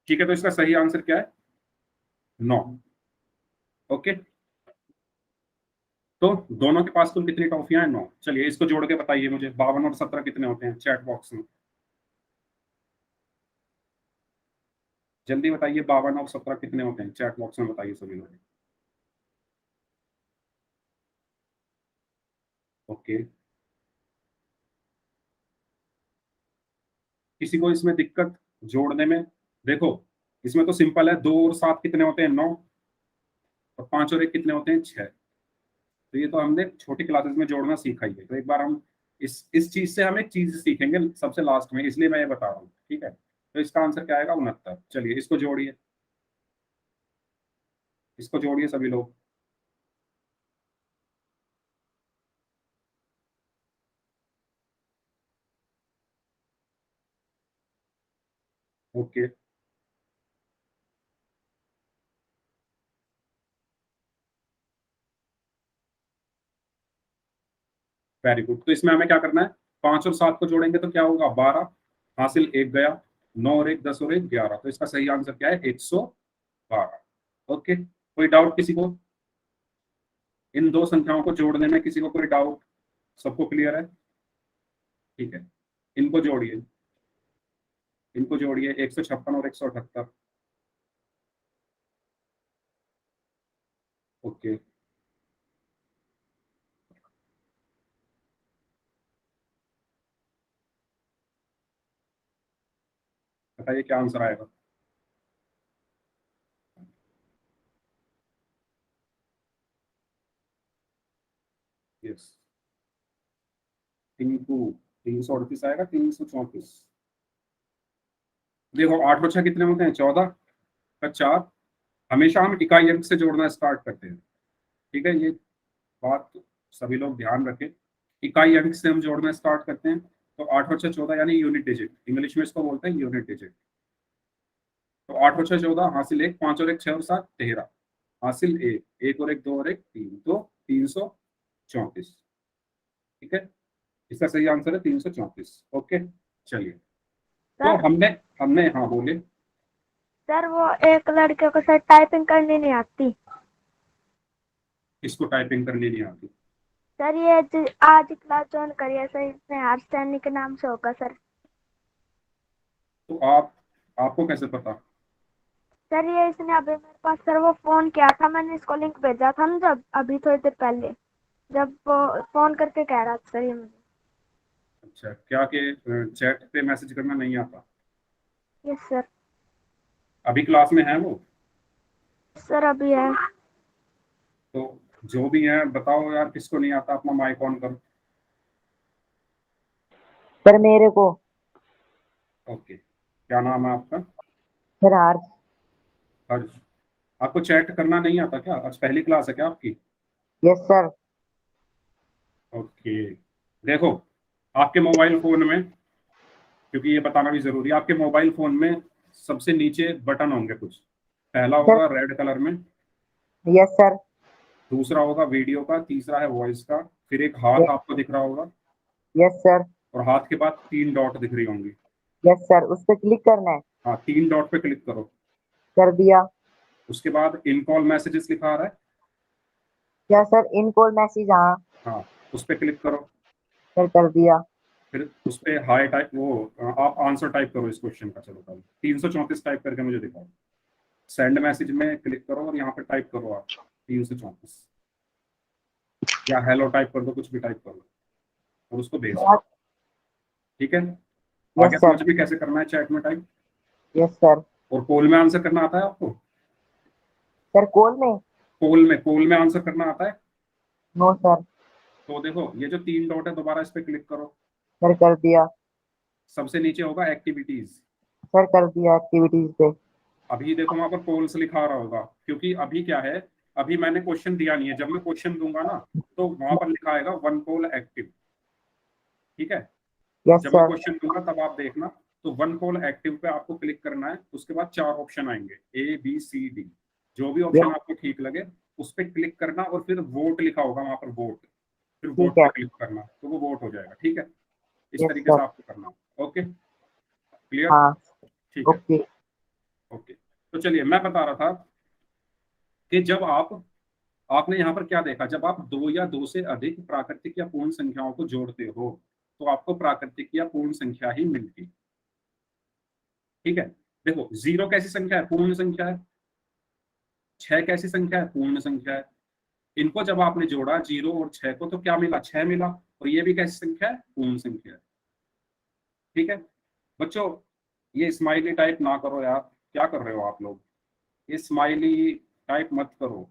ठीक है, तो इसका सही आंसर क्या है? 9। ओके, तो दोनों के पास कुल कितनी टॉफियां हैं? 9। चलिए इसको जोड़ के बताइए मुझे, 52 और 17 कितने होते हैं चैट बॉक्स में, जल्दी बताइए। 52 और 17 कितने होते हैं चैट बॉक्स में, बताइए सभी लोग। ओके, किसी को इसमें दिक्कत जोड़ने में? देखो इसमें तो सिंपल है, 2 और 7 कितने होते हैं? 9। और 5 और 1 कितने होते हैं? 6। तो ये तो हमने छोटी क्लासेस में जोड़ना सीखा ही है, तो एक बार हम इस चीज से हम एक चीज सीखेंगे सबसे लास्ट में, इसलिए मैं ये बता रहा हूँ। ठीक है, तो इसका आंसर क्या आएगा? 69। चलिए इसको जोड़िए, इसको जोड़िए सभी लोग। Okay, very good. तो इसमें हमें क्या करना है? 5 और 7 को जोड़ेंगे तो क्या होगा? 12, हासिल 1 गया, 9 और 1 10 और 1 11। तो इसका सही आंसर क्या है? 112। ओके, कोई डाउट किसी को? इन दो संख्याओं को जोड़ने में किसी को कोई डाउट? सबको क्लियर है? ठीक है, इनको जोड़िए, इनको जोड़िए, 156 और 178। ओके, बताइए क्या आंसर आएगा? यस, 338 आएगा, 334। देखो 8 और 6 कितने होते हैं? 14 का 4। हमेशा हम इकाई अंक से जोड़ना स्टार्ट करते हैं, ठीक है, ये बात सभी लोग ध्यान रखें। इकाई अंक से हम जोड़ना स्टार्ट करते हैं, तो 8 और 6 14, यानी यूनिट डिजिट, इंग्लिश में इसको बोलते हैं यूनिट डिजिट। तो 8 और 6 14, हासिल 1, 5 और 1 6 और 7 13, हासिल 1, 1 और 1 2 और 1 3, तो 334। ठीक है, इसका सही आंसर है 334। ओके, चलिए, तो सर हमने हमने हाँ बोले। सर वो एक लड़के को सर टाइपिंग करनी नहीं आती। इसको टाइपिंग करनी नहीं आती? सर ये आज क्लास ज्वाइन करी है सर, इसने हर्ष सैनी के नाम से होगा सर। तो आपको कैसे पता? सर ये इसने अभी मेरे पास सर वो फोन किया था, मैंने इसको लिंक भेजा था ना जब, अभी थोड़ी देर पहले, जब वो फोन करके कह रहा था सर ये मुझे। अच्छा, क्या कि चैट पे मैसेज करना नहीं आता? Yes sir. अभी क्लास में है वो? सर अभी है। तो जो भी है बताओ यार, किसको नहीं आता? अपना माइक ऑन करो। सर मेरे को। ओके, क्या नाम है आपका? सर हर्ष। हर्ष। आपको चैट करना नहीं आता क्या? आज पहली क्लास है क्या आपकी? Yes sir. ओके, देखो आपके मोबाइल फोन में, क्योंकि ये बताना भी जरूरी है, आपके मोबाइल फोन में सबसे नीचे बटन होंगे कुछ। पहला सर। होगा रेड कलर में, यस सर। दूसरा होगा वीडियो का, तीसरा है वॉइस का, फिर एक हाथ आपको दिख रहा होगा, यस सर। और हाथ के बाद 3 डॉट दिख रही होंगी। यस सर, उस पर क्लिक करना है। हाँ, 3 डॉट पे क्लिक करो। कर दिया। उसके बाद इन कॉल मैसेजेस लिखा आ रहा है। क्या सर? इन कॉल मैसेज, हाँ। हाँ, उस पर क्लिक करो। सर कर दिया। फिर उस पर हाई टाइप, वो आप आंसर टाइप करो इस क्वेश्चन का। चलो पहले 334 टाइप करके मुझे दिखाओ। सेंड मैसेज में क्लिक करो और यहाँ पे टाइप करो आप 334। या हेलो टाइप कर दो, कुछ भी टाइप कर दो और उसको भेज दो। ठीक है, आगे यस सर। समझ भी कैसे करना है चैट में टाइप। Yes sir. और पोल में आंसर करना आता है आपको? सर कॉल में? पोल में आंसर करना आता है? No sir. तो देखो ये जो 3 डॉट है, दोबारा इस पे क्लिक करो। सर कर दिया। सबसे नीचे होगा एक्टिविटीज। सर कर दिया एक्टिविटीज पे। अभी देखो वहां पर पोल्स लिखा रहा होगा, क्योंकि अभी क्या है, अभी मैंने क्वेश्चन दिया नहीं है। जब मैं क्वेश्चन दूंगा ना, तो वहां पर लिखा आएगा वन पोल एक्टिव। ठीक है, यस जब मैं सर। क्वेश्चन दूंगा तब आप देखना। तो वन पोल एक्टिव पे आपको क्लिक करना है। उसके बाद 4 ऑप्शन आएंगे, ए बी सी डी। जो भी ऑप्शन यस। आपको ठीक लगे उस पर क्लिक करना, और फिर वोट लिखा होगा वहां पर, वोट। फिर ठीक वोट है। पे क्लिक करना, तो वो वोट हो जाएगा। ठीक है, इस यस तरीके से सर। आपको करना। Okay, clear? हाँ। ठीक है, ओके। ओके। तो चलिए, मैं बता रहा था कि जब आपने यहाँ पर क्या देखा, जब आप दो या दो से अधिक प्राकृतिक या पूर्ण संख्याओं को जोड़ते हो तो आपको प्राकृतिक या पूर्ण संख्या ही मिलती। ठीक है, देखो 0 कैसी संख्या है? पूर्ण संख्या है। 6 कैसी संख्या है? पूर्ण संख्या है। इनको जब आपने जोड़ा 0 और 6 को, तो क्या मिला? 6 मिला। और ये भी कैसी संख्या है? पूर्ण संख्या है। ठीक है बच्चों, ये स्माइली टाइप ना करो यार। क्या कर रहे हो आप लोग? ये स्माइली टाइप मत करो।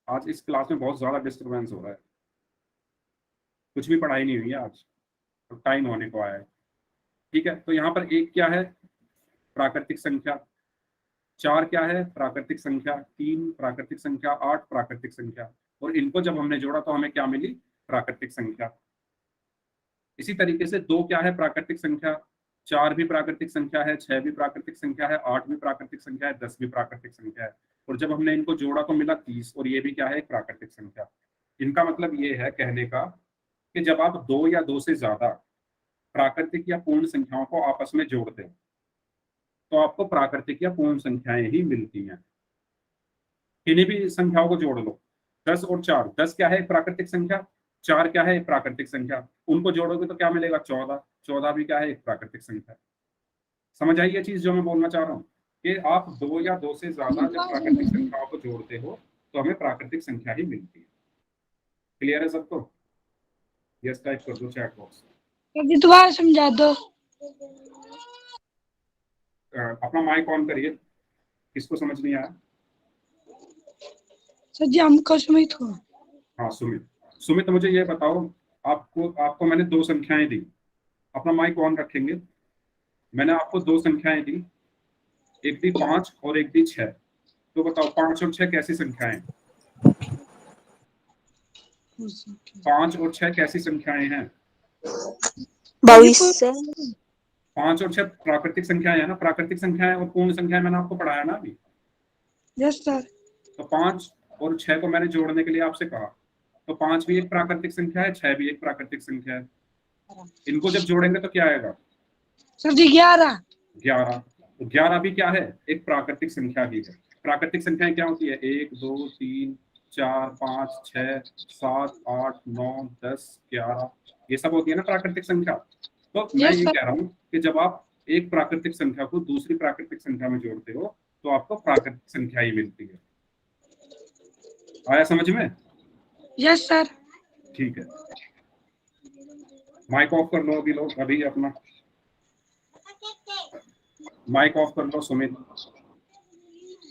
आज इस क्लास में बहुत ज्यादा डिस्टरबेंस हो रहा है। कुछ भी पढ़ाई नहीं हुई है आज, तो टाइम होने को आया है। ठीक है, तो यहाँ पर एक क्या है? प्राकृतिक संख्या। 4 क्या है? प्राकृतिक संख्या। 3 प्राकृतिक संख्या। 8 प्राकृतिक संख्या। और इनको जब हमने जोड़ा तो हमें क्या मिली? प्राकृतिक संख्या। इसी तरीके से 2 क्या है? प्राकृतिक संख्या। 4 भी प्राकृतिक संख्या है, 6 भी प्राकृतिक संख्या है, 8 भी प्राकृतिक संख्या है, 10 भी प्राकृतिक संख्या है। और जब हमने इनको जोड़ा तो मिला 30, और ये भी क्या है? एक प्राकृतिक संख्या। इनका मतलब ये है कहने का कि जब आप दो या दो से ज्यादा प्राकृतिक या पूर्ण संख्याओं को आपस में जोड़ते हैं तो आपको प्राकृतिक या पूर्ण संख्याएं ही मिलती हैं। किन्हीं भी संख्याओं को जोड़ लो। 10 और 4, 10 क्या है? एक प्राकृतिक संख्या। 4 क्या है? एक प्राकृतिक संख्या। उनको जोड़ोगे तो क्या मिलेगा? 14। 14 भी क्या है? एक प्राकृतिक संख्या। समझ आई ये चीज जो मैं बोलना चाह रहा हूँ, कि आप दो या दो से ज्यादा जब प्राकृतिक संख्याओं को जोड़ते हो तो हमें प्राकृतिक संख्या ही मिलती है। क्लियर है सबको? यस टाइप कर दो चैट बॉक्स। सर जी दोबारा समझा दो। अपना माइक ऑन करिए, किसको समझ नहीं आया? सर जी हमको सुमित हो। हाँ सुमित। सुमित मुझे ये बताओ, आपको आपको मैंने 2 संख्याएं दी। अपना माइक ऑन रखेंगे। मैंने आपको 2 संख्याएं दी, एक दी 5 और एक दी 6। तो बताओ 5 और 6 कैसी संख्याएं हैं? 5 और 6 कैसी संख्याएं हैं? 22। 5 और 6 प्राकृतिक संख्याएं है ना? प्राकृतिक संख्याएं और पूर्ण संख्याएं मैंने आपको पढ़ाया ना अभी। Yes sir. तो 5 और 6 को मैंने जोड़ने के लिए आपसे कहा, तो 5 भी एक प्राकृतिक संख्या है, 6 भी एक प्राकृतिक संख्या है। इनको जब जोड़ेंगे तो क्या आएगा? सर जी 11। 11। तो 11 भी क्या है? एक प्राकृतिक संख्या ही है। प्राकृतिक संख्याएं क्या होती है? 1 2 3 4 5 6 7 8 9 10 11, ये सब होती है ना प्राकृतिक संख्या। तो मैं यस ये सर। कह रहा हूँ कि जब आप एक प्राकृतिक संख्या को दूसरी प्राकृतिक संख्या में जोड़ते हो तो आपको प्राकृतिक संख्या ही मिलती है। आया समझ में? Yes sir. ठीक है, माइक ऑफ कर लो अभी लोग, अभी अपना माइक ऑफ कर लो सुमित।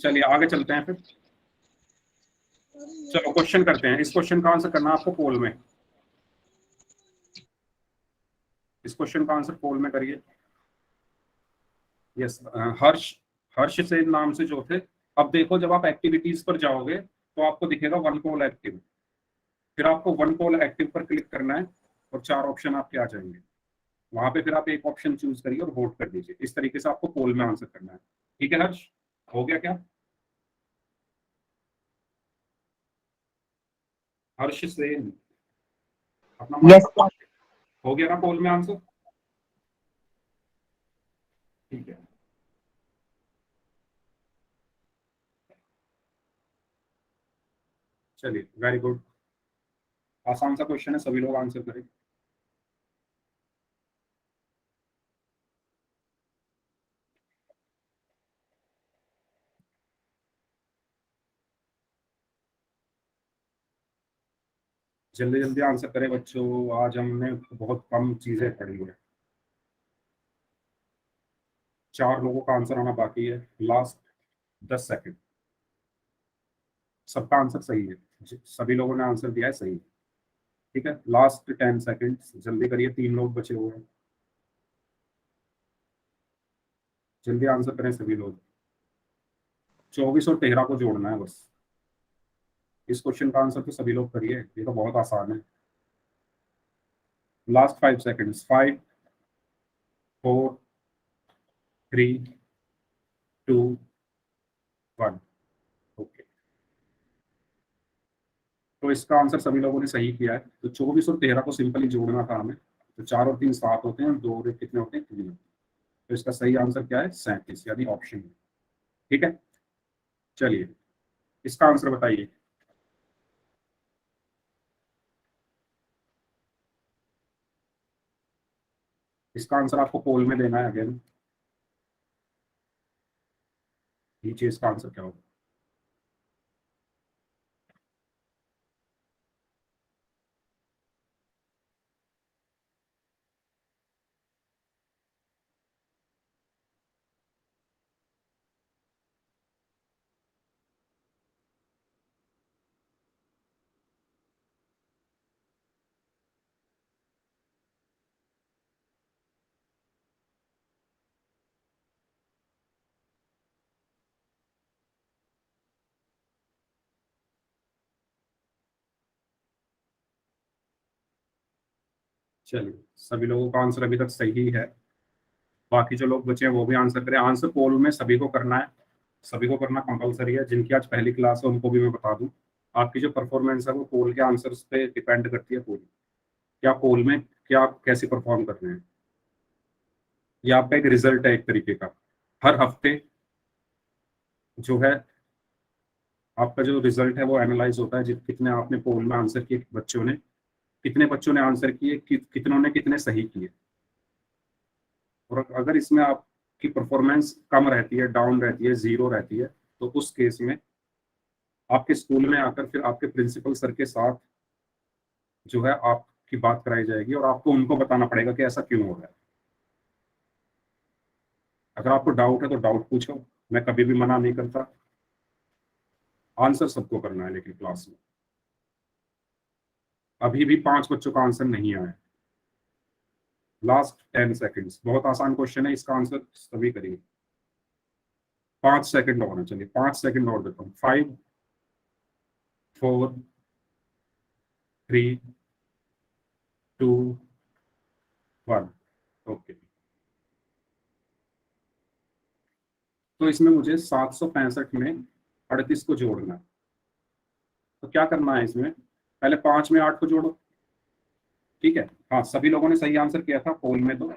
चलिए आगे चलते हैं फिर। चलो क्वेश्चन करते हैं। इस क्वेश्चन का आंसर करना है आपको पोल में। इस क्वेश्चन का आंसर पोल में करिए। यस, हर्ष। हर्ष से नाम से जो थे। अब देखो जब आप एक्टिविटीज पर जाओगे तो आपको दिखेगा वन पोल एक्टिव। फिर आपको वन पोल एक्टिव पर क्लिक करना है और 4 ऑप्शन आपके आ जाएंगे। वहां पे फिर आप एक ऑप्शन चूज करिए और वोट कर दीजिए। इस तरीके से आपको पोल में आंसर करना है। ठीक है हर्ष, हो गया क्या? हर्ष से अपना यस माइक सर। हो गया ना पोल में आंसर? ठीक है, चलिए वेरी गुड। आसान सा क्वेश्चन है, सभी लोग आंसर करें। जल्दी जल्दी आंसर करें बच्चों, आज हमने बहुत कम चीजें पढ़ी है। 4 लोगों का आंसर आना बाकी है, लास्ट 10 सेकंड। सबका आंसर सही है, सभी लोगों ने आंसर दिया है सही। ठीक है, लास्ट 10 सेकंड, जल्दी करिए, 3 लोग बचे हुए हैं, जल्दी आंसर करें सभी लोग। 24 और 13 को जोड़ना है बस। इस क्वेश्चन का आंसर तो सभी लोग करिए, ये तो बहुत आसान है। Last 5 seconds, 5, 4, 3, 2, 1। ओके, तो इसका आंसर सभी लोगों ने सही किया है। तो 24 और 13 को सिंपली जोड़ना था हमें। तो 4 और 3 7 होते हैं, 2 और 1 कितने होते हैं, 3। तो इसका सही आंसर क्या है, 37, यानी ऑप्शन है। ठीक है, चलिए इसका आंसर बताइए। इसका आंसर आपको पोल में देना है अगेन, नीचे इसका आंसर क्या होगा। चलिए, सभी लोगों का आंसर अभी तक सही है। बाकी जो लोग बचे हैं वो भी आंसर करें। आंसर पोल में सभी को करना है, सभी को करना कंपलसरी है। जिनकी आज पहली क्लास है उनको भी मैं बता दूं, आपकी जो परफॉर्मेंस है वो पोल के आंसर्स पे डिपेंड करती है पूरी। क्या पोल में क्या आप कैसे परफॉर्म कर रहे हैं, ये आपका एक रिजल्ट है एक तरीके का। हर हफ्ते जो है आपका जो रिजल्ट है वो एनालाइज होता है, कितने आपने पोल में आंसर किए बच्चों ने, कितने बच्चों ने आंसर किए, कितनों ने कितने सही किए। और अगर इसमें आपकी परफॉर्मेंस कम रहती है, डाउन रहती है, जीरो रहती है, तो उस केस में आपके स्कूल में आकर फिर आपके प्रिंसिपल सर के साथ जो है आपकी बात कराई जाएगी और आपको उनको बताना पड़ेगा कि ऐसा क्यों हो रहा है। अगर आपको डाउट है तो डाउट पूछो, मैं कभी भी मना नहीं करता। आंसर सबको करना है लेकिन क्लास में। अभी भी 5 बच्चों का आंसर नहीं आया। लास्ट 10 सेकेंड्स, बहुत आसान क्वेश्चन है, इसका आंसर सभी करेंगे। 5 सेकंड और है, चलिए 5 सेकंड और देता हूँ। 5, 4, 3, 2, 1। ओके, तो इसमें मुझे 765 में 38 को जोड़ना है। तो क्या करना है इसमें, पहले 5 में 8 को जोड़ो। ठीक है, हाँ सभी लोगों ने सही आंसर किया था पोल में। तो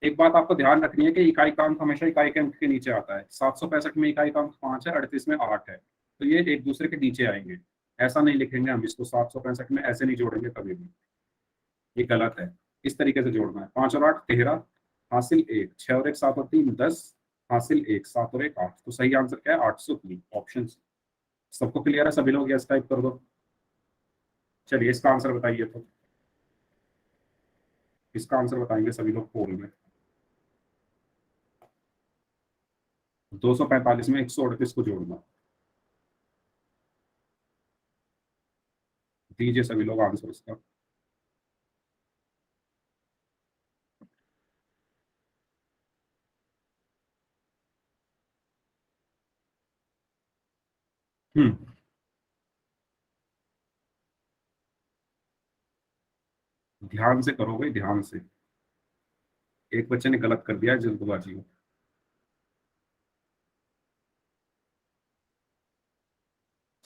एक बात आपको ध्यान रखनी है कि इकाई का अंक हमेशा इकाई के अंक के नीचे आता है। 765 में इकाई का अंक 5 है, 38 में 8 है, तो ये एक दूसरे के नीचे आएंगे। ऐसा नहीं लिखेंगे हम इसको, 765 में ऐसे नहीं जोड़ेंगे कभी भी, ये गलत है। इस तरीके से जोड़ना है, 5 और 8 13, हासिल 1, 6 और 1 7 और 3 10, हासिल 1, 7 और 1 8। तो सही आंसर क्या है, 803, ऑप्शन। सबको क्लियर है, सभी लोग यस टाइप कर दो। चलिए इसका आंसर बताइए। तो इसका आंसर बताएंगे सभी लोग पोल में। 245 में 138 को जोड़ना। दीजिए सभी लोग आंसर इसका। हम्म, ध्यान से करो भाई, ध्यान से। एक बच्चे ने गलत कर दिया है जल्दबाजी में।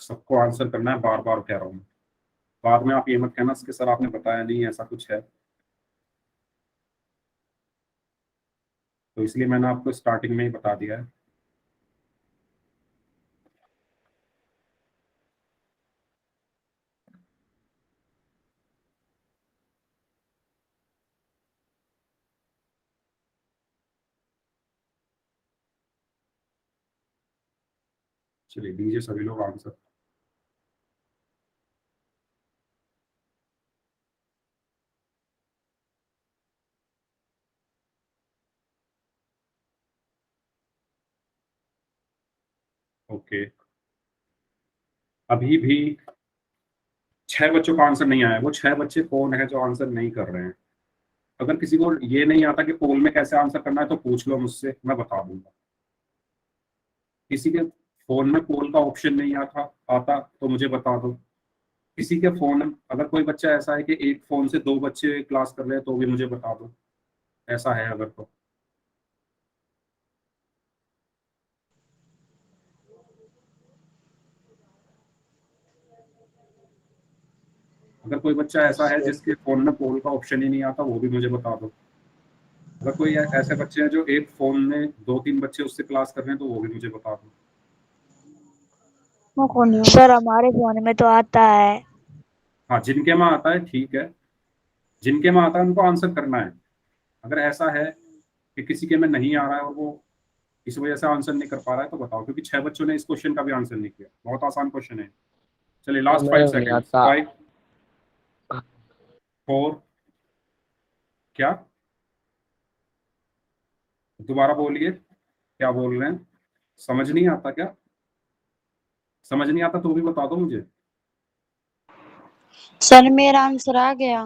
सबको आंसर करना है, बार बार कह रहा हूँ। बाद में आप ये मत कहना कि सर आपने बताया नहीं, ऐसा कुछ है। तो इसलिए मैंने आपको स्टार्टिंग में ही बता दिया है। चलिए दीजिए सभी लोग आंसर। ओके, अभी भी 6 बच्चों का आंसर नहीं आया। वो 6 बच्चे कौन है जो आंसर नहीं कर रहे हैं? अगर किसी को ये नहीं आता कि पोल में कैसे आंसर करना है तो पूछ लो मुझसे, मैं बता दूंगा। किसी के फोन में पोल का ऑप्शन नहीं आता तो मुझे बता दो। किसी के फोन, अगर कोई बच्चा ऐसा है कि एक फोन से 2 बच्चे क्लास कर रहे हैं तो भी मुझे बता दो, ऐसा है अगर तो। अगर कोई बच्चा ऐसा है जिसके फोन में पोल का ऑप्शन ही नहीं आता, वो भी मुझे बता दो। अगर कोई ऐसे बच्चे हैं जो एक फोन में 2-3 बच्चे उससे क्लास कर रहे हैं तो वो भी मुझे बता दो। सर हमारे फोन में तो आता है। हाँ, जिनके में आता है ठीक है, जिनके में आता है उनको आंसर करना है। अगर ऐसा है कि किसी के में नहीं आ रहा है और वो इस वजह से आंसर नहीं कर पा रहा है तो बताओ, क्योंकि 6 बच्चों ने इस क्वेश्चन का भी आंसर नहीं किया। बहुत आसान क्वेश्चन है। चलिए लास्ट 5 सेकेंड। 5 4, क्या दोबारा बोलिए, क्या बोल रहे हैं? समझ नहीं आता क्या? समझ नहीं आता तो भी बता दो मुझे। सर मेरा आंसर आ गया।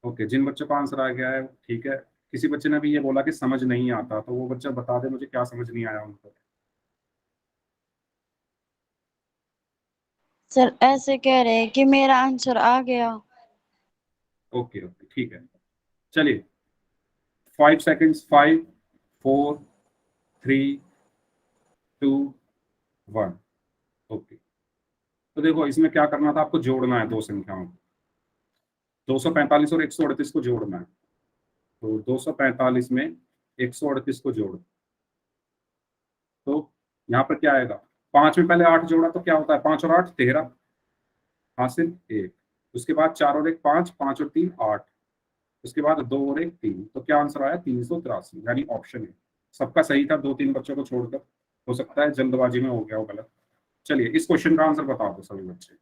ओके, जिन बच्चों का आंसर आ गया है ठीक है। किसी बच्चे ने भी ये बोला कि समझ नहीं आता, तो वो बच्चा बता दे मुझे क्या समझ नहीं आया उनको। सर ऐसे कह रहे हैं कि मेरा आंसर आ गया। ओके ओके ठीक है। चलिए 5 सेकेंड्स। 5 4 3 2 1। ओके, तो देखो इसमें क्या करना था, आपको जोड़ना है दो संख्याओं को। 245 और 138 को जोड़ना है। तो 245 में 138 को जोड़ो, तो यहाँ पर क्या आएगा? 5 में पहले 8 जोड़ा तो क्या होता है? 5 और 8 13, हासिल 1। उसके बाद 4 और 1 5, 5 और 3 8। उसके बाद 2 और 1 3। तो क्या आंसर आया? 383, यानी ऑप्शन है। सबका सही था, 2-3 बच्चों को छोड़कर। हो सकता है जल्दबाजी में हो गया हो गलत। चलिए इस क्वेश्चन का आंसर बता दो सभी बच्चे।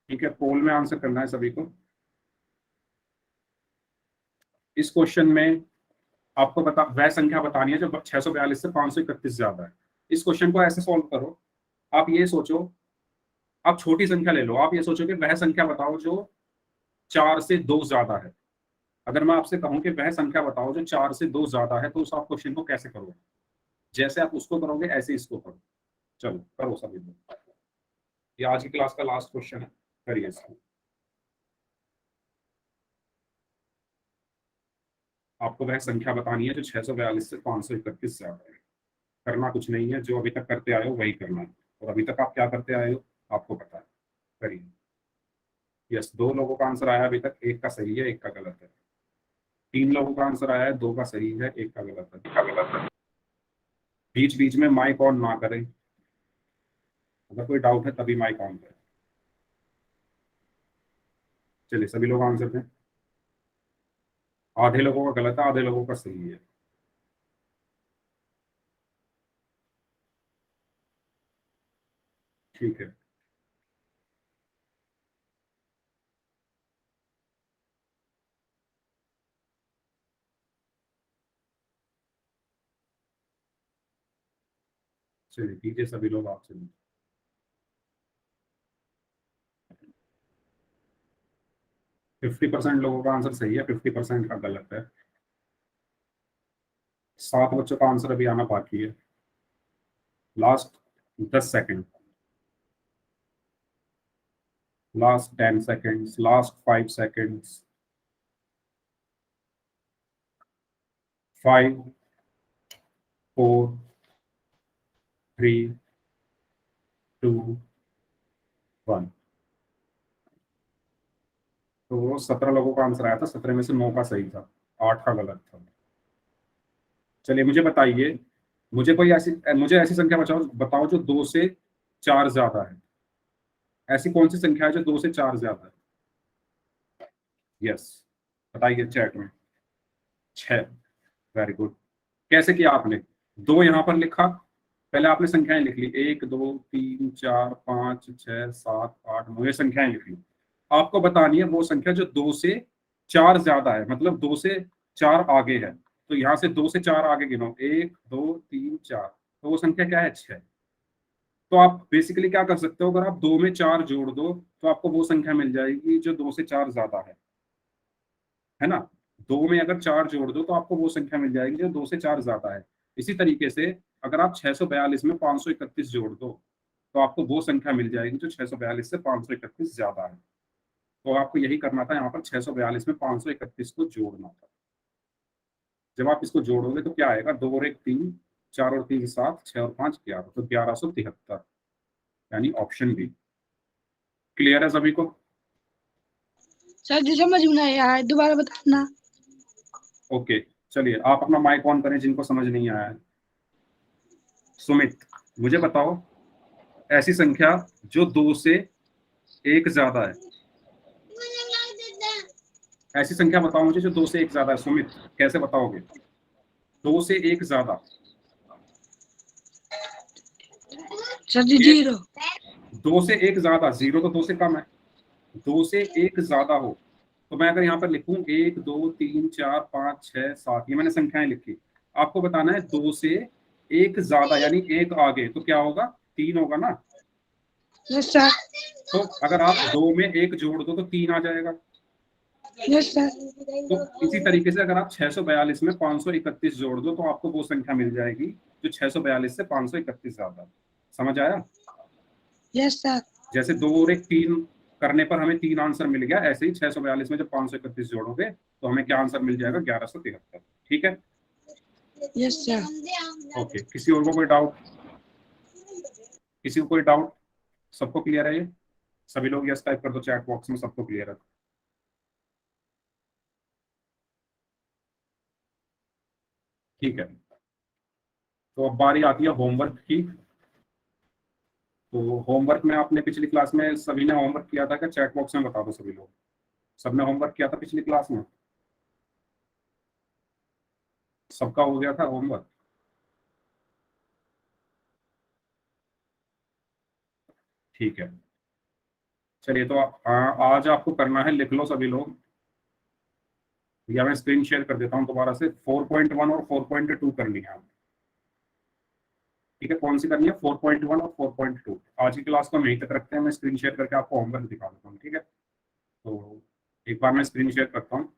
ठीक है, पोल में आंसर करना है सभी को। इस क्वेश्चन में आपको वह संख्या बतानी है जो 642 से 531 ज्यादा है। इस क्वेश्चन को ऐसे सॉल्व करो, आप ये सोचो, आप छोटी संख्या ले लो। आप ये सोचो कि वह संख्या बताओ जो 4 से 2 ज्यादा है। अगर मैं आपसे कहूं कि वह संख्या बताओ जो 4 से 2 ज्यादा है, तो उस आप क्वेश्चन को कैसे करोगे? जैसे आप उसको करोगे ऐसे इसको करो। चलो करो सभी लोग। ये आज की क्लास का लास्ट क्वेश्चन है, करिए इसको। आपको वह संख्या बतानी है जो 642 से 531 ज्यादा है। करना कुछ नहीं है, जो अभी तक करते आए हो वही करना है। और अभी तक आप क्या करते आए हो आपको पता है, करिए। यस, 2 लोगों का आंसर आया अभी तक, एक का सही है एक का गलत है। 3 लोगों का आंसर आया है, 2 का सही है एक का गलत है। बीच बीच में माइक ऑन ना करें, अगर कोई डाउट है तभी माइक ऑन करें। चलिए सभी लोग आंसर दें। आधे लोगों का गलत है, आधे लोगों का सही है। ठीक है, चलिए दीजिए सभी लोग आप चलिए। 50% लोगों का आंसर सही है, 50% का गलत है। 7 बच्चों का आंसर अभी आना बाकी है। Last 10 second, last 10 seconds, last 5 seconds. 5 4 3 2 1। तो 17 लोगों का आंसर आया था, 17 में से 9 का सही था, 8 का गलत था। चलिए मुझे बताइए, मुझे ऐसी संख्या बताओ जो 2 से 4 ज्यादा है। ऐसी कौन सी संख्या है जो 2 से 4 ज्यादा है? यस, बताइए चैट में। 6, वेरी गुड। कैसे किया आपने? 2 यहाँ पर लिखा, पहले आपने संख्याएं लिख ली, 1 2 3 4 5 6 7 8 9, ये संख्याएं लिख ली। आपको बतानी है वो संख्या जो 2 से 4 ज्यादा है, मतलब 2 से 4 आगे है। तो यहाँ से 2 से 4 आगे गिनो, 1 2 3 4, तो वो संख्या क्या है? 6। तो आप बेसिकली क्या कर सकते हो, अगर आप 2 में 4 जोड़ दो तो आपको वो संख्या मिल जाएगी जो 2 से 4 ज्यादा है ना। 2 में अगर 4 जोड़ दो तो आपको वो संख्या मिल जाएगी जो 2 से 4 ज्यादा है। इसी तरीके से अगर आप 642 में 531 जोड़ दो तो आपको वो संख्या मिल जाएगी जो 642 से 531 ज्यादा है। तो आपको यही करना था, यहाँ पर 642 में 531 को जोड़ना था। जब आप इसको जोड़ोगे तो क्या आएगा? 2 और 1 3, 4 और 3 7, 6 और 5 11, तो 1173, यानी ऑप्शन बी। क्लियर है सभी को? सर जी समझ में नहीं आया, दोबारा बताना। ओके, चलिए आप अपना माइक ऑन करें जिनको समझ नहीं आया है। सुमित, मुझे बताओ ऐसी संख्या जो 2 से 1 ज्यादा है। ऐसी संख्या बताओ मुझे जो 2 से 1 ज्यादा है। सुमित, कैसे बताओगे 2 से 1 ज्यादा? सर जी 0। 2 से 1 ज्यादा, 0 तो 2 से कम है। 2 से 1 ज्यादा हो तो मैं अगर यहाँ पर लिखूं 1 2 3 4 5 6 7, ये मैंने संख्याएं लिखी। आपको बताना है 2 से 1 ज्यादा यानी 1 आगे, तो क्या होगा? 3 होगा ना। Yes sir. तो अगर आप 2 में 1 जोड़ दो तो 3 आ जाएगा। Yes sir. तो इसी तरीके से अगर आप 642 में 531 जोड़ दो तो आपको वो संख्या मिल जाएगी जो 642 से 531 ज्यादा है। समझ आया? Yes sir. जैसे 2 और 1 3 करने पर हमें 3 आंसर मिल गया, ऐसे ही 642 में जब 531 जोड़ोगे तो हमें क्या आंसर मिल जाएगा? 1173। ठीक है? Yes sir. ओके, किसी और को कोई डाउट? किसी को कोई डाउट? सबको क्लियर है ये? सभी लोग यस टाइप कर दो चैट बॉक्स में, सबको क्लियर है। ठीक है, तो अब बारी आती है होमवर्क की। तो होमवर्क में आपने पिछली क्लास में सभी ने होमवर्क किया था क्या? चैट बॉक्स में बता दो सभी लोग। सबने होमवर्क किया था पिछली क्लास में? सबका हो गया था होमवर्क? ठीक है, चलिए तो आज आपको करना है, लिख लो सभी लोग, या मैं स्क्रीन शेयर कर देता हूँ दोबारा से। 4.1 और 4.2 करनी है। ठीक है, कौन सी करनी है? 4.1 और 4.2। आज की क्लास को हम यहीं तक रखते हैं, मैं स्क्रीन शेयर करके आपको होमवर्क दिखा देता हूँ। ठीक है, तो एक बार मैं स्क्रीन शेयर करता हूँ।